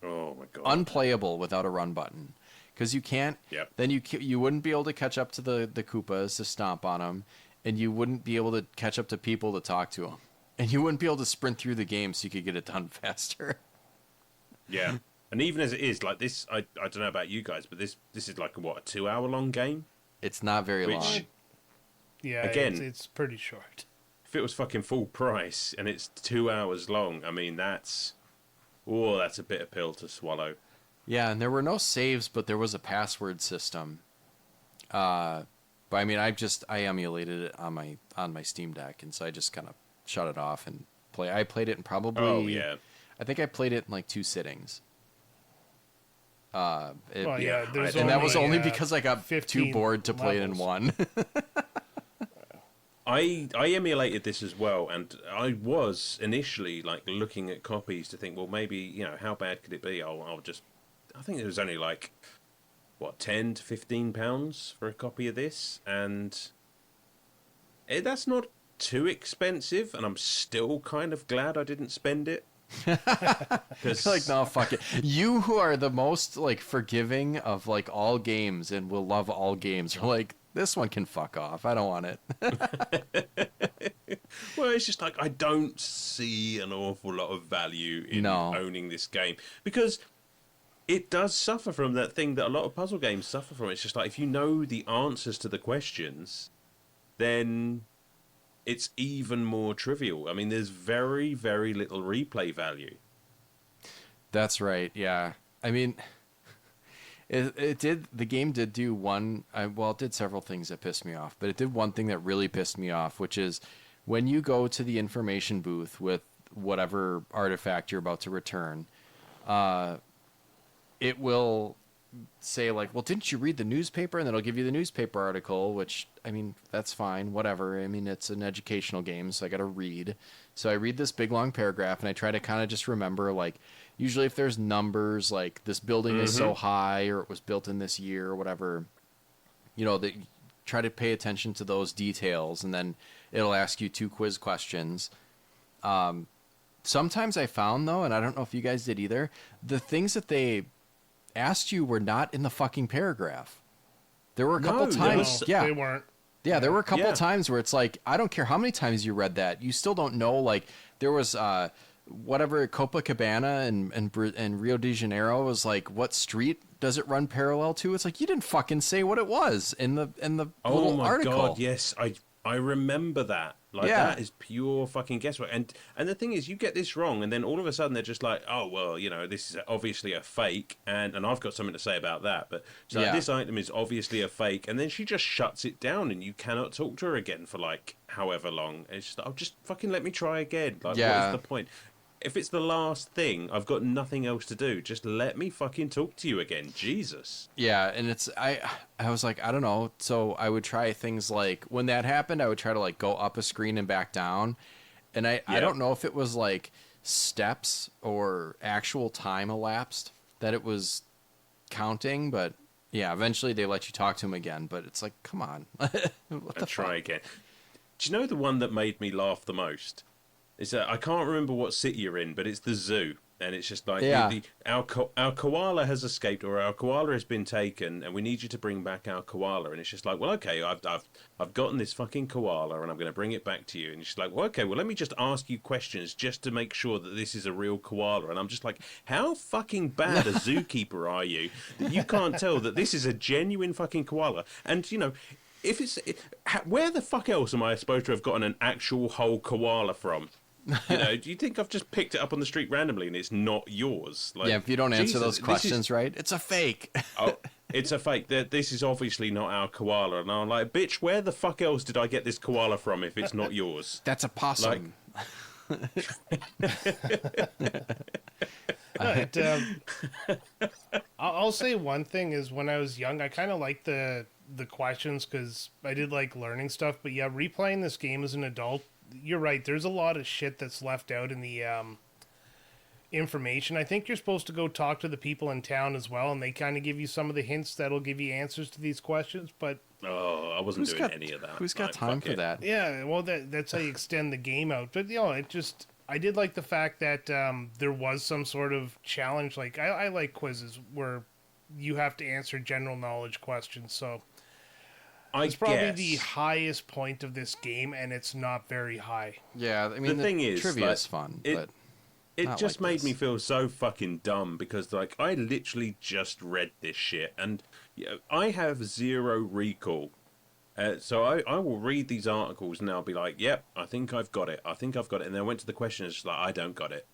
Oh my god. unplayable without a run button. Because you can't. Yep. Then you wouldn't be able to catch up to the Koopas to stomp on them, and you wouldn't be able to catch up to people to talk to them, and you wouldn't be able to sprint through the game so you could get it done faster. Yeah. And even as it is, like this, I don't know about you guys, but this is like a 2-hour long game. It's not very Which- long. Yeah, Again- it's pretty short. If it was fucking full price and it's 2 hours long, I mean that's a bitter pill to swallow. Yeah, and there were no saves, but there was a password system. But I mean, I emulated it on my Steam Deck, and so I just kind of shut it off and play. I played it in probably. Oh yeah. I think I played it in like 2 sittings. Well, yeah, yeah, there's and that was only uh, because I got too 15 bored to play it in levels. one. I emulated this as well, and I was initially like looking at copies to think, well, maybe how bad could it be? I think there was only like what, £10 to £15 for a copy of this, and that's not too expensive, and I'm still kind of glad I didn't spend it. It's like, no, fuck it. You who are the most like forgiving of like all games and will love all games are like, this one can fuck off. I don't want it. Well, it's just like I don't see an awful lot of value in owning this game, because it does suffer from that thing that a lot of puzzle games suffer from. It's just like, if you know the answers to the questions, then it's even more trivial. I mean, there's very, very little replay value. That's right. Yeah. I mean, the game did do it did several things that pissed me off, but it did one thing that really pissed me off, which is when you go to the information booth with whatever artifact you're about to return, it will say like, well, didn't you read the newspaper? And then it'll give you the newspaper article, which, I mean, that's fine, whatever. I mean, it's an educational game, so I got to read. So I read this big long paragraph, and I try to kind of just remember, like, usually if there's numbers, like this building is so high, or it was built in this year, or whatever, you know, that try to pay attention to those details, and then it'll ask you 2 quiz questions. Sometimes I found, though, and I don't know if you guys did either, the things that they asked you were not in the fucking paragraph. There were a couple times. They weren't. Yeah, there were a couple times where it's like, I don't care how many times you read that, you still don't know. Like, there was whatever, Copacabana and Rio de Janeiro was like, what street does it run parallel to? It's like, you didn't fucking say what it was in the little article. Oh my god, yes, I remember that. Like, that is pure fucking guesswork. And the thing is, you get this wrong, and then all of a sudden they're just like, oh, well, you know, this is obviously a fake, and I've got something to say about that. But so this item is obviously a fake, and then she just shuts it down, and you cannot talk to her again for like however long. And it's just, oh, just fucking let me try again. Like, what is the point? If it's the last thing, I've got nothing else to do. Just let me fucking talk to you again. Jesus. Yeah, and it's I was like, I don't know. So I would try things like, when that happened, I would try to like go up a screen and back down. And I don't know if it was like steps or actual time elapsed that it was counting, but yeah, eventually they let you talk to him again. But it's like, come on. I'll try again. Do you know the one that made me laugh the most? It's I can't remember what city you're in, but it's the zoo, and it's just like, our koala has escaped, or our koala has been taken, and we need you to bring back our koala. And it's just like, well, okay, I've gotten this fucking koala, and I'm going to bring it back to you. And it's just like, well, okay, well, let me just ask you questions just to make sure that this is a real koala. And I'm just like, how fucking bad a zookeeper are you that you can't tell that this is a genuine fucking koala? And you know, if it's where the fuck else am I supposed to have gotten an actual whole koala from? You know, do you think I've just picked it up on the street randomly and it's not yours? Like, yeah, if you don't answer those questions right, it's a fake. Oh, it's a fake. This is obviously not our koala. And I'm like, bitch, where the fuck else did I get this koala from if it's not yours? That's a possum. I'll say one thing is, when I was young, I kind of liked the questions because I did like learning stuff. But yeah, replaying this game as an adult, you're right. There's a lot of shit that's left out in the information. I think you're supposed to go talk to the people in town as well, and they kind of give you some of the hints that'll give you answers to these questions. But I wasn't doing any of that. Who's got time for that? Yeah, well, that's how you extend the game out. But you know, I did like the fact that there was some sort of challenge. Like I like quizzes where you have to answer general knowledge questions. So it's probably the highest point of this game, and it's not very high. Yeah, I mean, the thing is, trivia is fun, but it just made me feel so fucking dumb, because like I literally just read this shit, and I have zero recall. So I will read these articles and I'll be like, yep, I think I've got it. And then I went to the question and it's just like, I don't got it.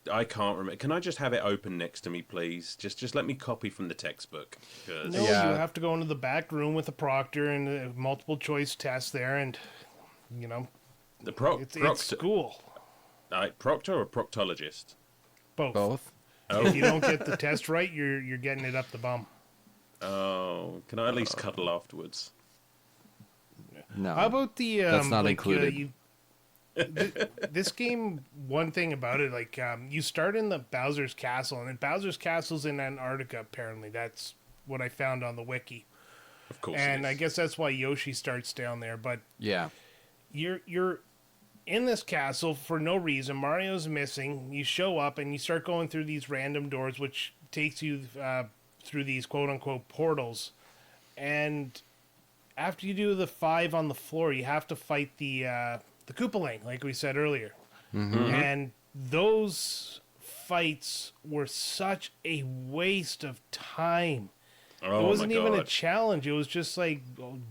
I can't remember. Can I just have it open next to me, please? Just let me copy from the textbook. No, you have to go into the back room with a proctor and a multiple choice test there, and you know, it's school. Proctor or proctologist? Both. Oh. If you don't get the test right, you're getting it up the bum. Oh, can I at least cuddle afterwards? No. How about the that's not included. This game, one thing about it, like you start in the Bowser's Castle, and Bowser's Castle's in Antarctica. Apparently, that's what I found on the wiki. Of course, And I guess that's why Yoshi starts down there. But Yeah. you're in this castle for no reason. Mario's missing. You show up and you start going through these random doors, which takes you through these quote unquote portals. And after you do the 5 on the floor, you have to fight the Koopaling, like we said earlier. And those fights were such a waste of time. Oh, It wasn't my even a God. challenge. It was just like,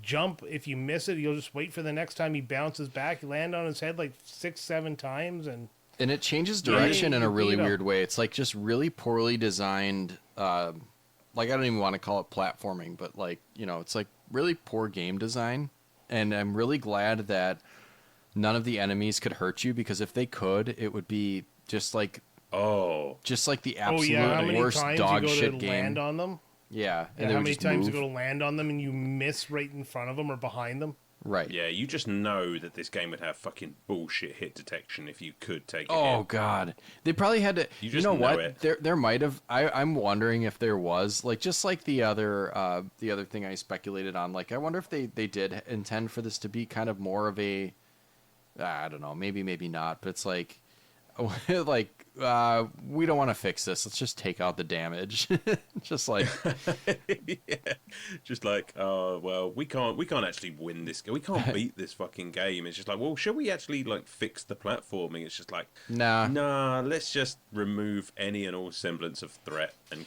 jump. If you miss it, you'll just wait for the next time he bounces back. You land on his head like 6-7 times. And And it changes direction in a you really beat 'em. weird way. It's like just really poorly designed. Like, I don't even want to call it platforming, but like, you know, it's like really poor game design. And I'm really glad that none of the enemies could hurt you, because if they could, it would be just like Oh, the oh absolute yeah, how many worst times dog you go shit to game. land on them? Yeah, Yeah, they how would many just times move. you go to land on them and you miss right in front of them or behind them? Right. yeah. You just know that this game would have fucking bullshit hit detection if you could take a Oh hit. God, they probably had to. You You, just know know what? it. There might have. I'm wondering if there was like, just like the other thing I speculated on. Like, I wonder if they did intend for this to be kind of more of a, I don't know, maybe not, but it's like, like we don't want to fix this. Let's just take out the damage. Just like, Yeah. Just like, oh well, we can't actually win this. We can't beat this fucking game. It's just like, well, should we actually like fix the platforming? It's just like, nah. let's just remove any and all semblance of threat, and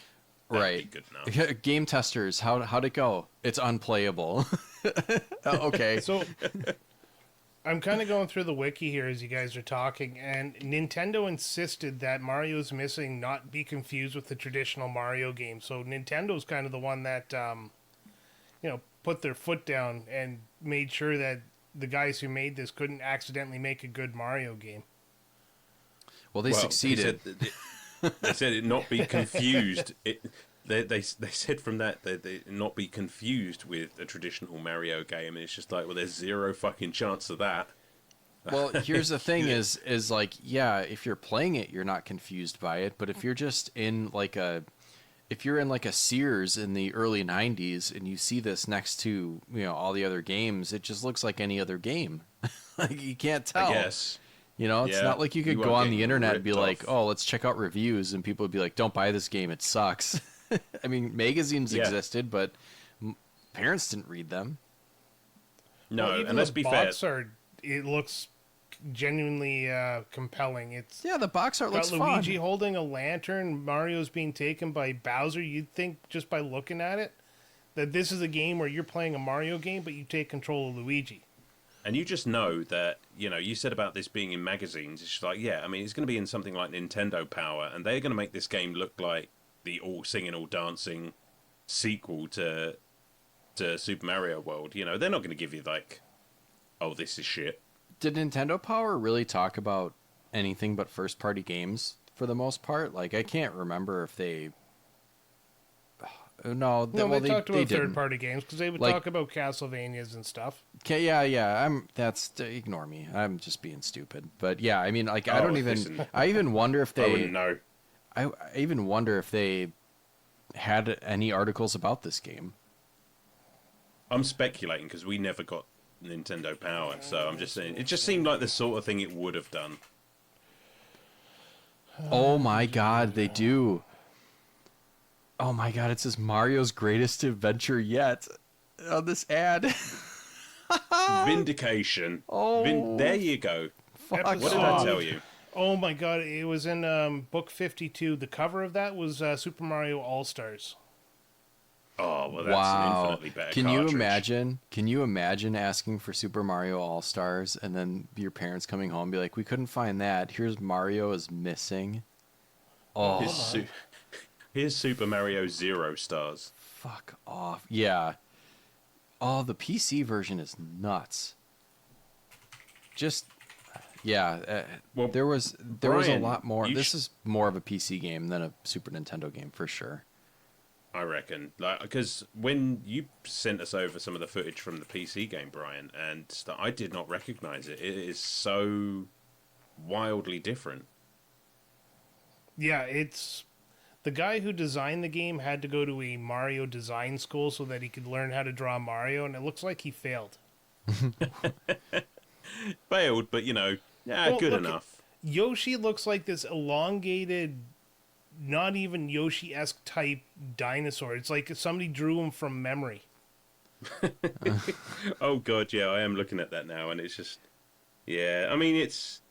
that'd Right. be good enough. Game testers, how'd it go? It's unplayable. Okay. So I'm kind of going through the wiki here as you guys are talking, and Nintendo insisted that Mario's Missing not be confused with the traditional Mario game. So Nintendo's kind of the one that, put their foot down and made sure that the guys who made this couldn't accidentally make a good Mario game. Well, they succeeded. They said it not be confused. They said from that they not be confused with a traditional Mario game, and it's just like, well, there's zero fucking chance of that. Well, here's the thing is like, yeah, if you're playing it, you're not confused by it. But if you're just in like a Sears in the early 90s and you see this next to, all the other games, it just looks like any other game. Like, you can't tell. I guess. It's Yeah, not like you could you go are on the getting internet and be ripped like, off. oh, let's check out reviews. And people would be like, don't buy this game. It sucks. I mean, magazines Yeah. existed, but parents didn't read them. No, Well, even and let's the be fair. box art, it looks genuinely compelling. It's Yeah, the box art looks got fun. Luigi holding a lantern. Mario's being taken by Bowser. You'd think just by looking at it that this is a game where you're playing a Mario game, but you take control of Luigi. And you just know that, you said about this being in magazines. It's just like, yeah, I mean, it's going to be in something like Nintendo Power, and they're going to make this game look like the all singing, all dancing sequel to Super Mario World. They're not going to give you like, oh, this is shit. Did Nintendo Power really talk about anything but first-party games for the most part? Like, I can't remember if they. No, They talked they about didn't. third-party games because they would Like- talk about Castlevanias and stuff. Okay, yeah. Ignore me. I'm just being stupid. But yeah, I mean, like, I Oh, don't even. listen. I even wonder if I they. wouldn't know. I even wonder if they had any articles about this game. I'm speculating because we never got Nintendo Power, so I'm just saying it just seemed like the sort of thing it would have done. Oh my God, they do. Oh my God, it says Mario's greatest adventure yet on this ad. Vindication. Oh. There you go. Fuck What did off. I tell you? Oh my god, it was in book 52. The cover of that was Super Mario All-Stars. Oh, well, that's an Wow. infinitely better Can you cartridge. imagine? Can you imagine asking for Super Mario All-Stars and then your parents coming home and be like, "We couldn't find that. Here's Mario is missing." Oh, Here's Super Mario Zero Stars. fuck off. Yeah. Oh, the PC version is nuts. Just yeah, Well, there was a Brian, lot more. you This is more of a PC game than a Super Nintendo game for sure. I reckon, like, because when you sent us over some of the footage from the PC game, Brian, and I did not recognize it. It is so wildly different. Yeah, it's the guy who designed the game had to go to a Mario design school so that he could learn how to draw Mario, and it looks like he failed. Failed, but Well, good look, enough. Yoshi looks like this elongated, not even Yoshi-esque type dinosaur. It's like somebody drew him from memory. Oh god, yeah, I am looking at that now, and it's just, yeah. I mean, it's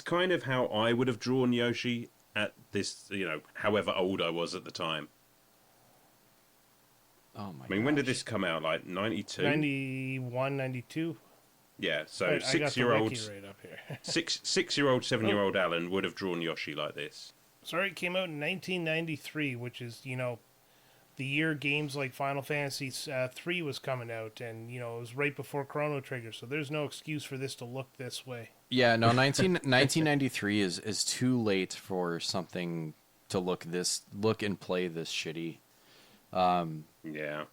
kind of how I would have drawn Yoshi at this, however old I was at the time. Oh my! I mean, when did this come out? Like 92? 91, 92? Yeah, so I got the 6-year-old, wiki right up here. 6-year-old, 7-year-old Alan would have drawn Yoshi like this. Sorry, it came out in 1993, which is, the year games like Final Fantasy 3 was coming out, and, it was right before Chrono Trigger, so there's no excuse for this to look this way. Yeah, no, 1993 is too late for something to look and play this shitty. Yeah.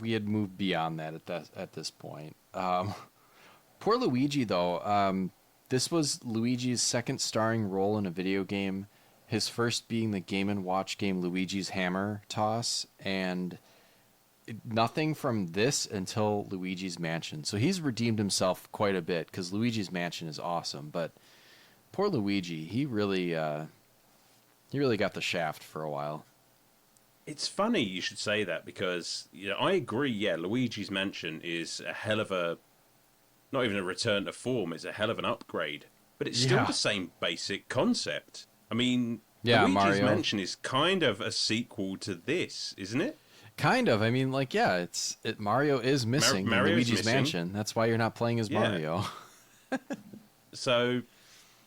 We had moved beyond that at this point. Poor Luigi, though. This was Luigi's second starring role in a video game, his first being the Game & Watch game Luigi's Hammer Toss, and nothing from this until Luigi's Mansion. So he's redeemed himself quite a bit, because Luigi's Mansion is awesome, but poor Luigi, he really got the shaft for a while. It's funny you should say that, because I agree, yeah, Luigi's Mansion is a hell of a, not even a return to form, it's a hell of an upgrade. But it's still the same basic concept. I mean, yeah, Luigi's Mario. Mansion is kind of a sequel to this, isn't it? Kind of. I mean, like, yeah, Mario is missing in Mario's Luigi's missing. Mansion. That's why you're not playing as Mario. So,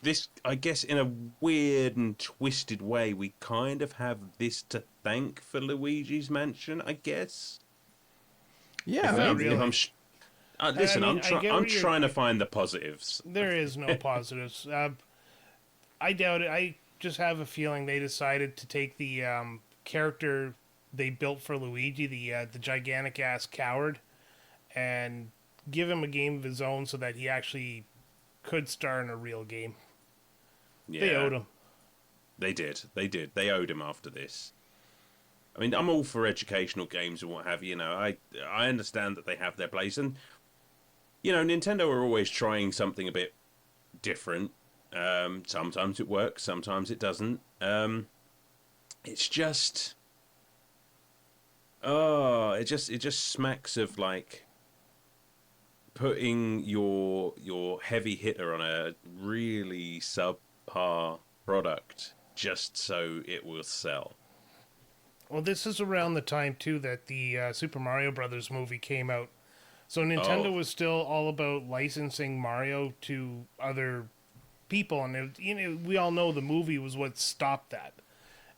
this, I guess, in a weird and twisted way, we kind of have this to thank for Luigi's Mansion, I guess. Yeah, Not maybe. really. Listen, I mean, I'm trying to find the positives. There is no positives. I doubt it. I just have a feeling they decided to take the character they built for Luigi, the gigantic ass coward, and give him a game of his own so that he actually could star in a real game. Yeah, They owed him. They did. They owed him after this. I mean, I'm all for educational games and what have you. I understand that they have their place, and Nintendo are always trying something a bit different. Sometimes it works, sometimes it doesn't. It's just, it just smacks of like putting your heavy hitter on a really subpar product just so it will sell. Well, this is around the time too that the Super Mario Brothers movie came out. So Nintendo was still all about licensing Mario to other people, and we all know the movie was what stopped that.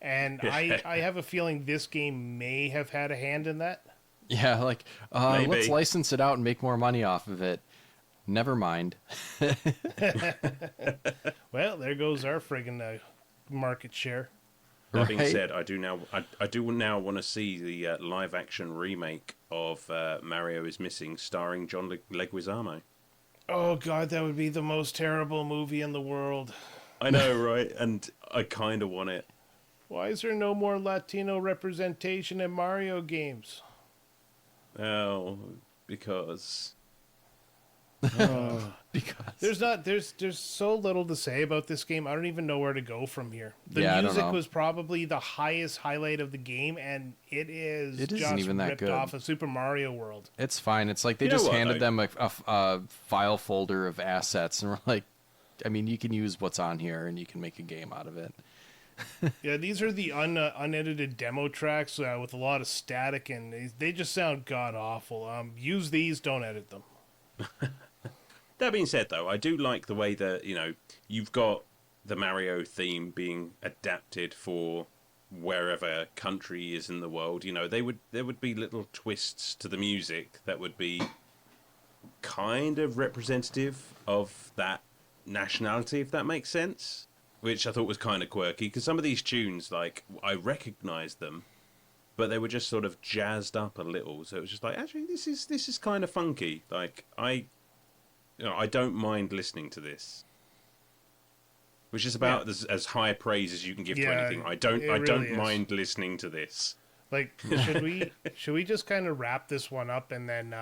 And I have a feeling this game may have had a hand in that. Yeah, like, let's license it out and make more money off of it. Never mind. Well, there goes our friggin' market share. That being Right? said, I do now want to see the live action remake of Mario is Missing, starring John Leguizamo. Oh god, that would be the most terrible movie in the world. I know, right? And I kind of want it. Why is there no more Latino representation in Mario games? Oh, because Because There's so little to say about this game. I don't even know where to go from here. The Yeah, I don't music know. was probably the highest highlight of the game, and it It isn't just even that ripped good. off of Super Mario World. it's fine. It's like they You know just what, handed though? them a file folder of assets, and we're like, I mean, you can use what's on here, and you can make a game out of it. Yeah, these are the unedited demo tracks with a lot of static, and they just sound god awful. Use these, don't edit them. That being said, though, I do like the way that you've got the Mario theme being adapted for wherever country is in the world. There would be little twists to the music that would be kind of representative of that nationality, if that makes sense. Which I thought was kind of quirky, because some of these tunes, like, I recognise them, but they were just sort of jazzed up a little. So it was just like, actually, this is kind of funky. Like I don't mind listening to this. Which is about as high praise as you can give to anything. I don't mind listening to this. Like, should we just kind of wrap this one up and then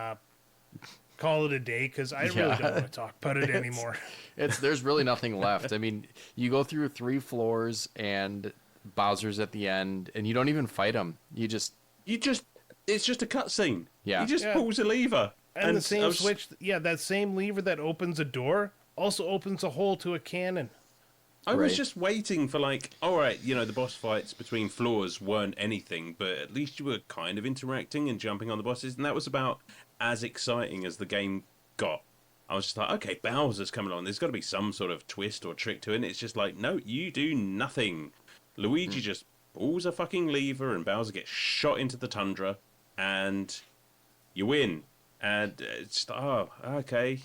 call it a day? Because I really don't want to talk about it anymore. There's really nothing left. I mean, you go through 3 floors and Bowser's at the end, and you don't even fight him. It's just a cutscene. Yeah, he just pulls a lever, and the same switch. Yeah, that same lever that opens a door also opens a hole to a cannon. I was just waiting for, like, all right, the boss fights between floors weren't anything, but at least you were kind of interacting and jumping on the bosses, and that was about as exciting as the game got. I was just like, okay, Bowser's coming on. There's got to be some sort of twist or trick to it, and it's just like, no, you do nothing. Luigi just pulls a fucking lever, and Bowser gets shot into the tundra, and you win. And it's just, oh, okay.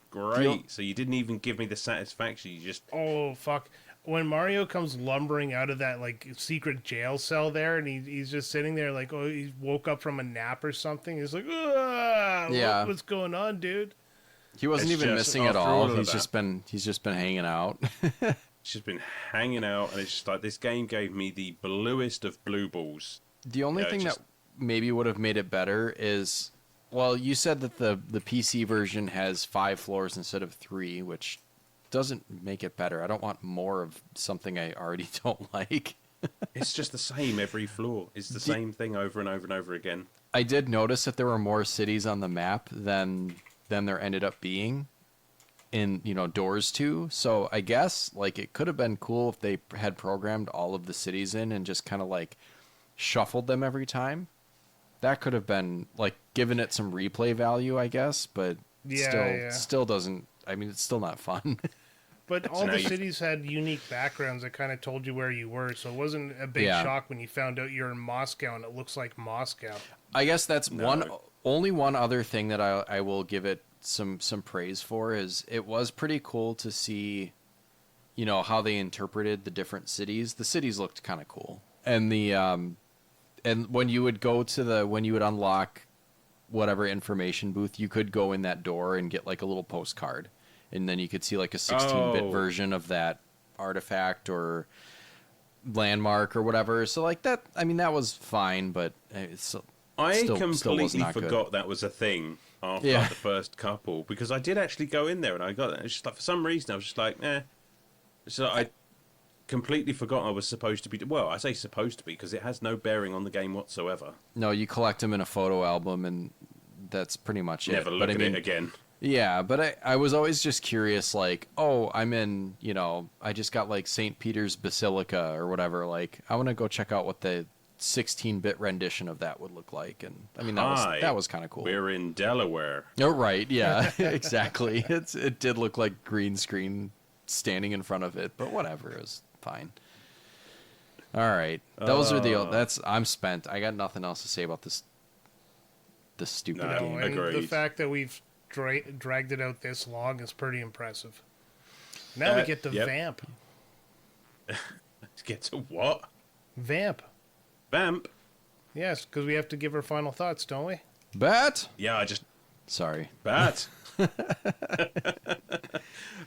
Great. So you didn't even give me the satisfaction. You just... Oh, fuck. When Mario comes lumbering out of that, like, secret jail cell there, and he's just sitting there like, oh, he woke up from a nap or something. He's like, what's going on, dude? He wasn't even missing at all. He's just been hanging out. He's just been hanging out, and it's just like, this game gave me the bluest of blue balls. The only thing that maybe would have made it better is... Well, you said that the PC version has 5 floors instead of 3, which doesn't make it better. I don't want more of something I already don't like. It's just the same every floor. It's the same thing over and over and over again. I did notice that there were more cities on the map than there ended up being in, Doors 2. So I guess, like, it could have been cool if they had programmed all of the cities in and just kind of, like, shuffled them every time. That could have been, like, given it some replay value, I guess, but still doesn't... I mean, it's still not fun. But all the cities had unique backgrounds that kind of told you where you were, so it wasn't a big shock when you found out you're in Moscow and it looks like Moscow. I guess that's only one other thing that I will give it some praise for is it was pretty cool to see, how they interpreted the different cities. The cities looked kind of cool. And And when you would when you would unlock whatever information booth, you could go in that door and get like a little postcard. And then you could see like a 16-bit version of that artifact or landmark or whatever. So like that, I mean, that was fine, but I completely forgot that was a thing after the first couple, because I did actually go in there and I got it. It's just like, for some reason, I was just like, eh. So I completely forgot I was supposed to be... Well, I say supposed to be because it has no bearing on the game whatsoever. No, you collect them in a photo album and that's pretty much Never look at it again. Yeah, but I was always just curious, like, oh, I'm in, I just got like St. Peter's Basilica or whatever. Like, I want to go check out what the 16-bit rendition of that would look like. And I mean, that was kind of cool. We're in Delaware. Oh, right. Yeah, exactly. It did look like green screen standing in front of it, but whatever. It was fine. All right. Those are I'm spent. I got nothing else to say about this stupid game. And the fact that we've dragged it out this long is pretty impressive. Now we get to Vamp. Get to what? Vamp. Vamp? Yes, because we have to give our final thoughts, don't we? Bat? Yeah, Sorry. Bat.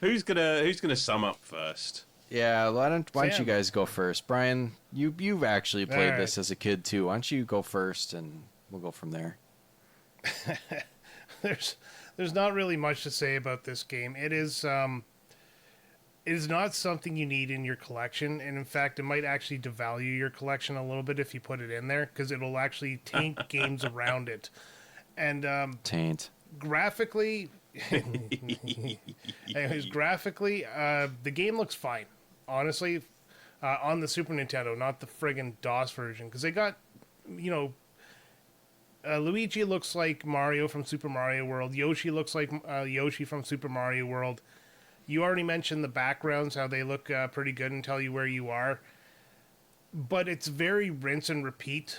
Who's gonna sum up first? Yeah, why don't you guys go first? Brian, you've actually played this as a kid too. Why don't you go first and we'll go from there. There's not really much to say about this game. It is not something you need in your collection, and in fact, it might actually devalue your collection a little bit if you put it in there, because it'll actually taint games around it. And taint. Graphically, anyways, the game looks fine. Honestly, on the Super Nintendo, not the friggin' DOS version, because they got, Luigi looks like Mario from Super Mario World. Yoshi looks like Yoshi from Super Mario World. You already mentioned the backgrounds, how they look pretty good and tell you where you are. But it's very rinse and repeat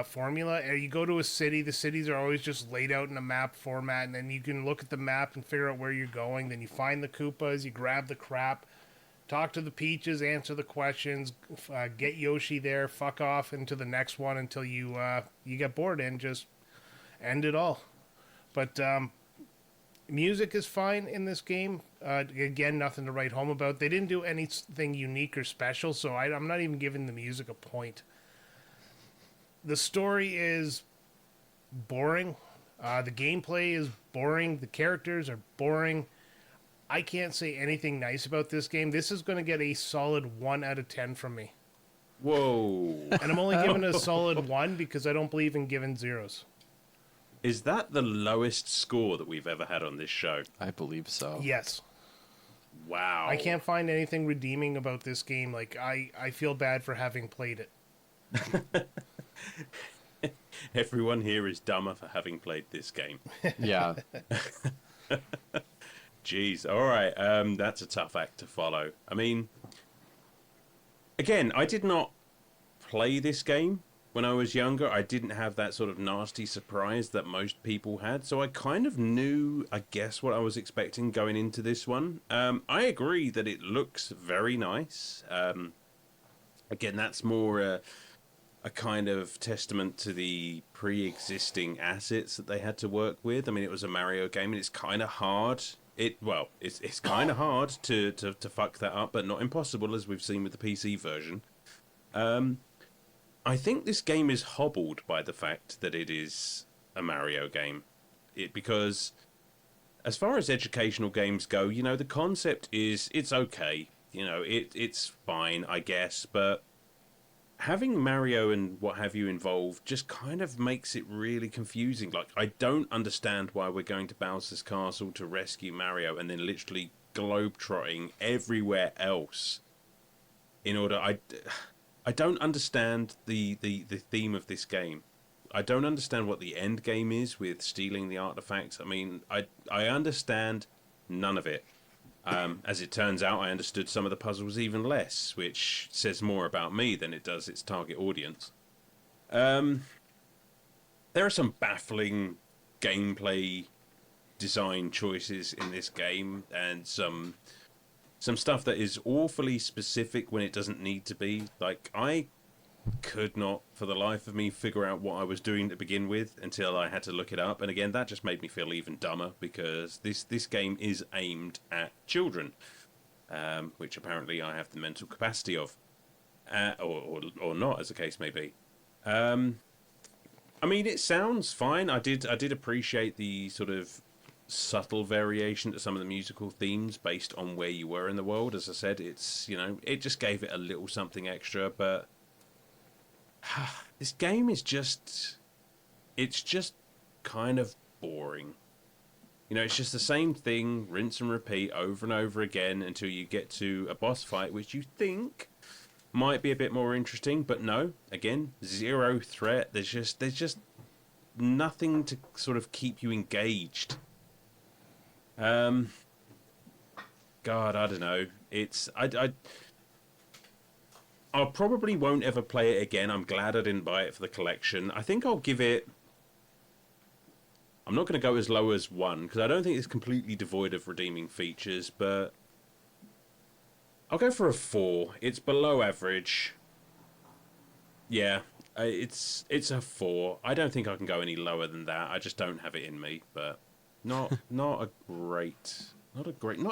formula. You go to a city, the cities are always just laid out in a map format, and then you can look at the map and figure out where you're going. Then you find the Koopas, you grab the crap, talk to the Peaches, answer the questions, get Yoshi there, fuck off into the next one until you get bored and just end it all. But music is fine in this game. Again, nothing to write home about. They didn't do anything unique or special, so I'm not even giving the music a point. The story is boring. The gameplay is boring. The characters are boring. I can't say anything nice about this game. This is going to get a solid 1 out of 10 from me. Whoa. And I'm only giving it a solid 1 because I don't believe in giving zeros. Is that the lowest score that we've ever had on this show? I believe so. Yes. Wow. I can't find anything redeeming about this game. Like, I feel bad for having played it. Everyone here is dumber for having played this game. Yeah. Jeez. All right. That's a tough act to follow. I mean, again, I did not play this game when I was younger. I didn't have that sort of nasty surprise that most people had. So I kind of knew, I guess, what I was expecting going into this one. I agree that it looks very nice. Again, that's more a kind of testament to the pre-existing assets that they had to work with. I mean, it was a Mario game, and it's kind of hard. It's kind of hard to fuck that up, but not impossible, as we've seen with the PC version. I think this game is hobbled by the fact that it is a Mario game. Because as far as educational games go, you know, the concept is, it's okay. You know, it's fine, I guess, but having Mario and what have you involved just kind of makes it really confusing. Like, I don't understand why we're going to Bowser's Castle to rescue Mario and then literally globetrotting everywhere else in order... I don't understand the theme of this game. I don't understand what the end game is with stealing the artifacts. I mean, I understand none of it. As it turns out, I understood some of the puzzles even less, which says more about me than it does its target audience. There are some baffling gameplay design choices in this game, and some stuff that is awfully specific when it doesn't need to be. Like, I could not, for the life of me, figure out what I was doing to begin with until I had to look it up. And again, that just made me feel even dumber, because this game is aimed at children, which apparently I have the mental capacity of, or not, as the case may be. I mean, it sounds fine. I did appreciate the sort of subtle variation to some of the musical themes based on where you were in the world. As I said, it's, you know, it just gave it a little something extra, but this game is just kind of boring. You know, it's just the same thing, rinse and repeat over and over again until you get to a boss fight, which you think might be a bit more interesting, but no, again, zero threat. There's just nothing to sort of keep you engaged. God, I don't know. I probably won't ever play it again. I'm glad I didn't buy it for the collection. I think I'll give it... I'm not going to go as low as 1, because I don't think it's completely devoid of redeeming features, but I'll go for a 4. It's below average. Yeah, it's a 4. I don't think I can go any lower than that. I just don't have it in me, but not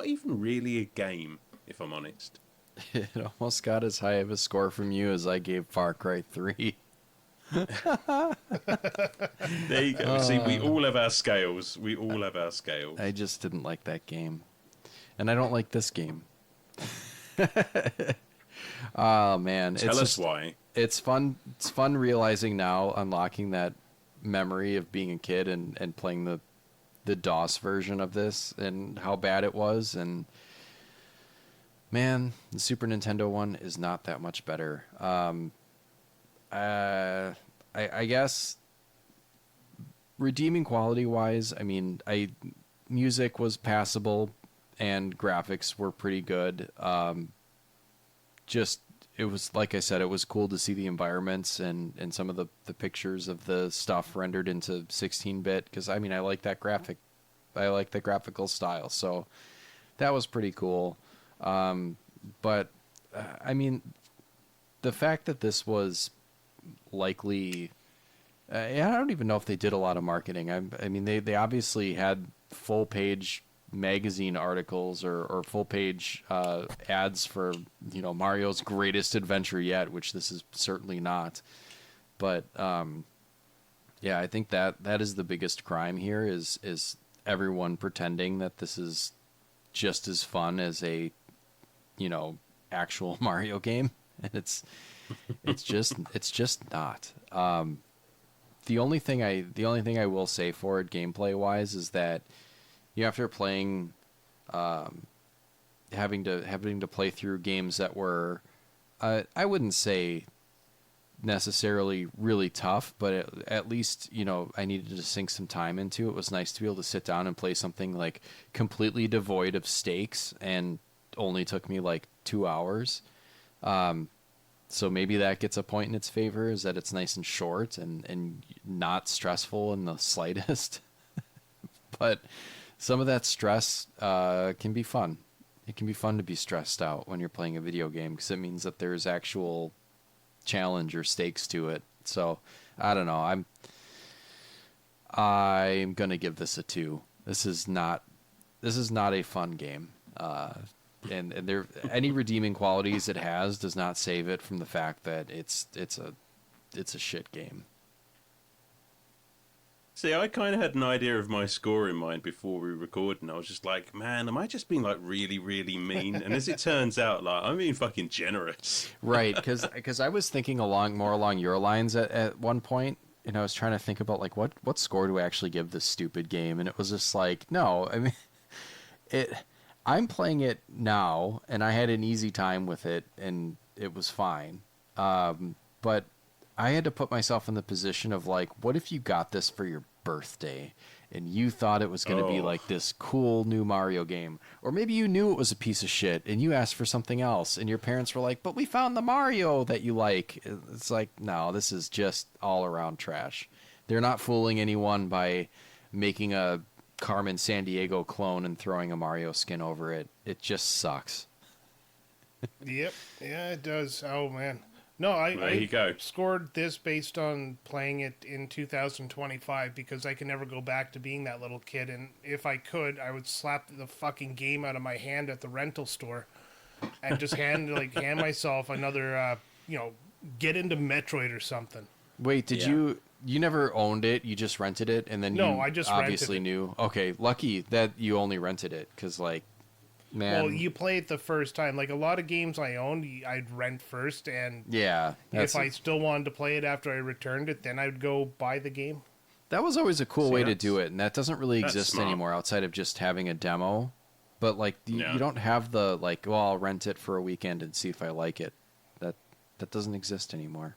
even really a game, if I'm honest. It almost got as high of a score from you as I gave Far Cry 3. There you go. See, we all have our scales. I just didn't like that game. And I don't like this game. Oh, man. Tell us why. It's fun. It's fun realizing now, unlocking that memory of being a kid and playing the DOS version of this and how bad it was. And man, the Super Nintendo one is not that much better. I guess redeeming quality wise, I mean, music was passable and graphics were pretty good. It was, like I said, it was cool to see the environments and some of the pictures of the stuff rendered into 16-bit, because I mean, I like the graphical style, so that was pretty cool. But I mean, the fact that this was likely, I don't even know if they did a lot of marketing. I mean, they obviously had full page magazine articles or full page ads for, you know, Mario's greatest adventure yet, which this is certainly not. But yeah, I think that is the biggest crime here is everyone pretending that this is just as fun as a, you know, actual Mario game, and it's just not. The only thing I will say for it gameplay wise is that after playing, having to play through games that were, I wouldn't say necessarily really tough, but at least, you know, I needed to sink some time into it. It was nice to be able to sit down and play something like completely devoid of stakes and only took me like 2 hours. So maybe that gets a point in its favor, is that it's nice and short and not stressful in the slightest. But some of that stress can be fun. It can be fun to be stressed out when you're playing a video game, because it means that there's actual challenge or stakes to it. So I don't know. I'm gonna give this a 2. This is not a fun game. And there, any redeeming qualities it has does not save it from the fact that it's a shit game. See, I kind of had an idea of my score in mind before we recorded, and I was just like, man, am I just being like really, really mean? And as it turns out, like, I'm being fucking generous. Right, because I was thinking more along your lines at one point, and I was trying to think about like what score do I actually give this stupid game, and it was just like, no, I mean, I'm playing it now, and I had an easy time with it, and it was fine. But I had to put myself in the position of like, what if you got this for your birthday and you thought it was going to be like this cool new Mario game, or maybe you knew it was a piece of shit and you asked for something else and your parents were like, but we found the Mario that you like. It's like, no, this is just all around trash. They're not fooling anyone by making a Carmen Sandiego clone and throwing a Mario skin over it. It just sucks. Yep. Yeah, it does. Oh, man. No, There you go. scored this based on playing it in 2025 because I can never go back to being that little kid. And if I could, I would slap the fucking game out of my hand at the rental store and just hand myself another, get into Metroid or something. Wait, did you never owned it? You just rented it, and then No, you I just obviously rented it. knew. Okay, lucky that you only rented it, because like, man. Well, you play it the first time. Like a lot of games I owned, I'd rent first, and yeah, if I still wanted to play it after I returned it, then I'd go buy the game. that was always a cool See, way to that's- do it, and that doesn't really that's exist smart. anymore outside of just having a demo. But like, you don't have the like, well, I'll rent it for a weekend and see if I like it. That doesn't exist anymore.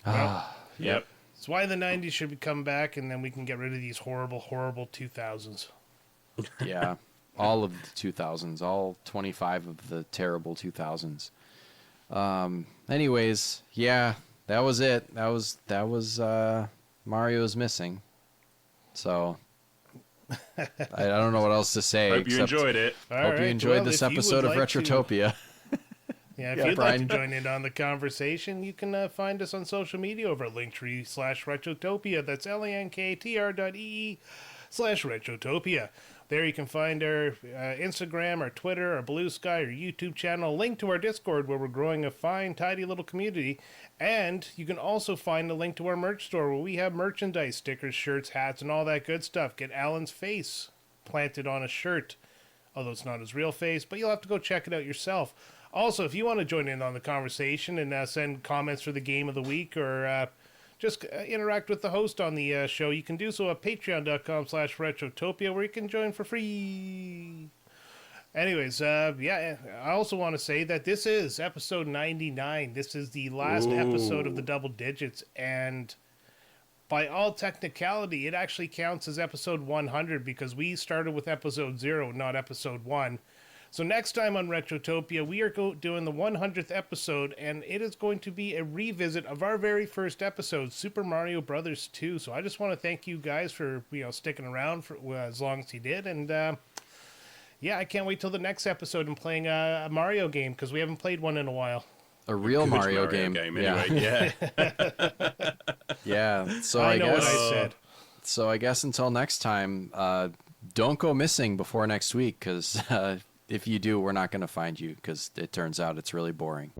Yep. That's why the 90s should come back, and then we can get rid of these horrible, horrible 2000s. Yeah, all of the 2000s, all 25 of the terrible 2000s. Anyways, yeah, that was it. That was Mario's Missing. So I don't know what else to say. Hope you except enjoyed it. All Hope you right, enjoyed well, this if you episode would of like to- Retrotopia. Yeah, if Yeah, you'd Brian. like to join in on the conversation, you can find us on social media over at linktree/Retrotopia. That's linktr.ee/Retrotopia. There you can find our Instagram, our Twitter, our Blue Sky, our YouTube channel, link to our Discord where we're growing a fine, tidy little community. And you can also find a link to our merch store where we have merchandise, stickers, shirts, hats, and all that good stuff. Get Alan's face planted on a shirt, although it's not his real face, but you'll have to go check it out yourself. Also, if you want to join in on the conversation and send comments for the game of the week or just interact with the host on the show, you can do so at patreon.com/Retrotopia, where you can join for free. Anyways, I also want to say that this is episode 99. This is the last episode of the double digits, and by all technicality, it actually counts as episode 100 because we started with episode 0, not episode 1. So next time on Retrotopia, we are doing the 100th episode, and it is going to be a revisit of our very first episode, Super Mario Brothers 2. So I just want to thank you guys for sticking around for as long as you did, and Yeah, I can't wait till the next episode and playing a Mario game because we haven't played one in a while. A real Good Mario game. anyway. Yeah. Yeah. So I I know guess. what I said. So I guess until next time, don't go missing before next week, because if you do, we're not going to find you, because it turns out it's really boring.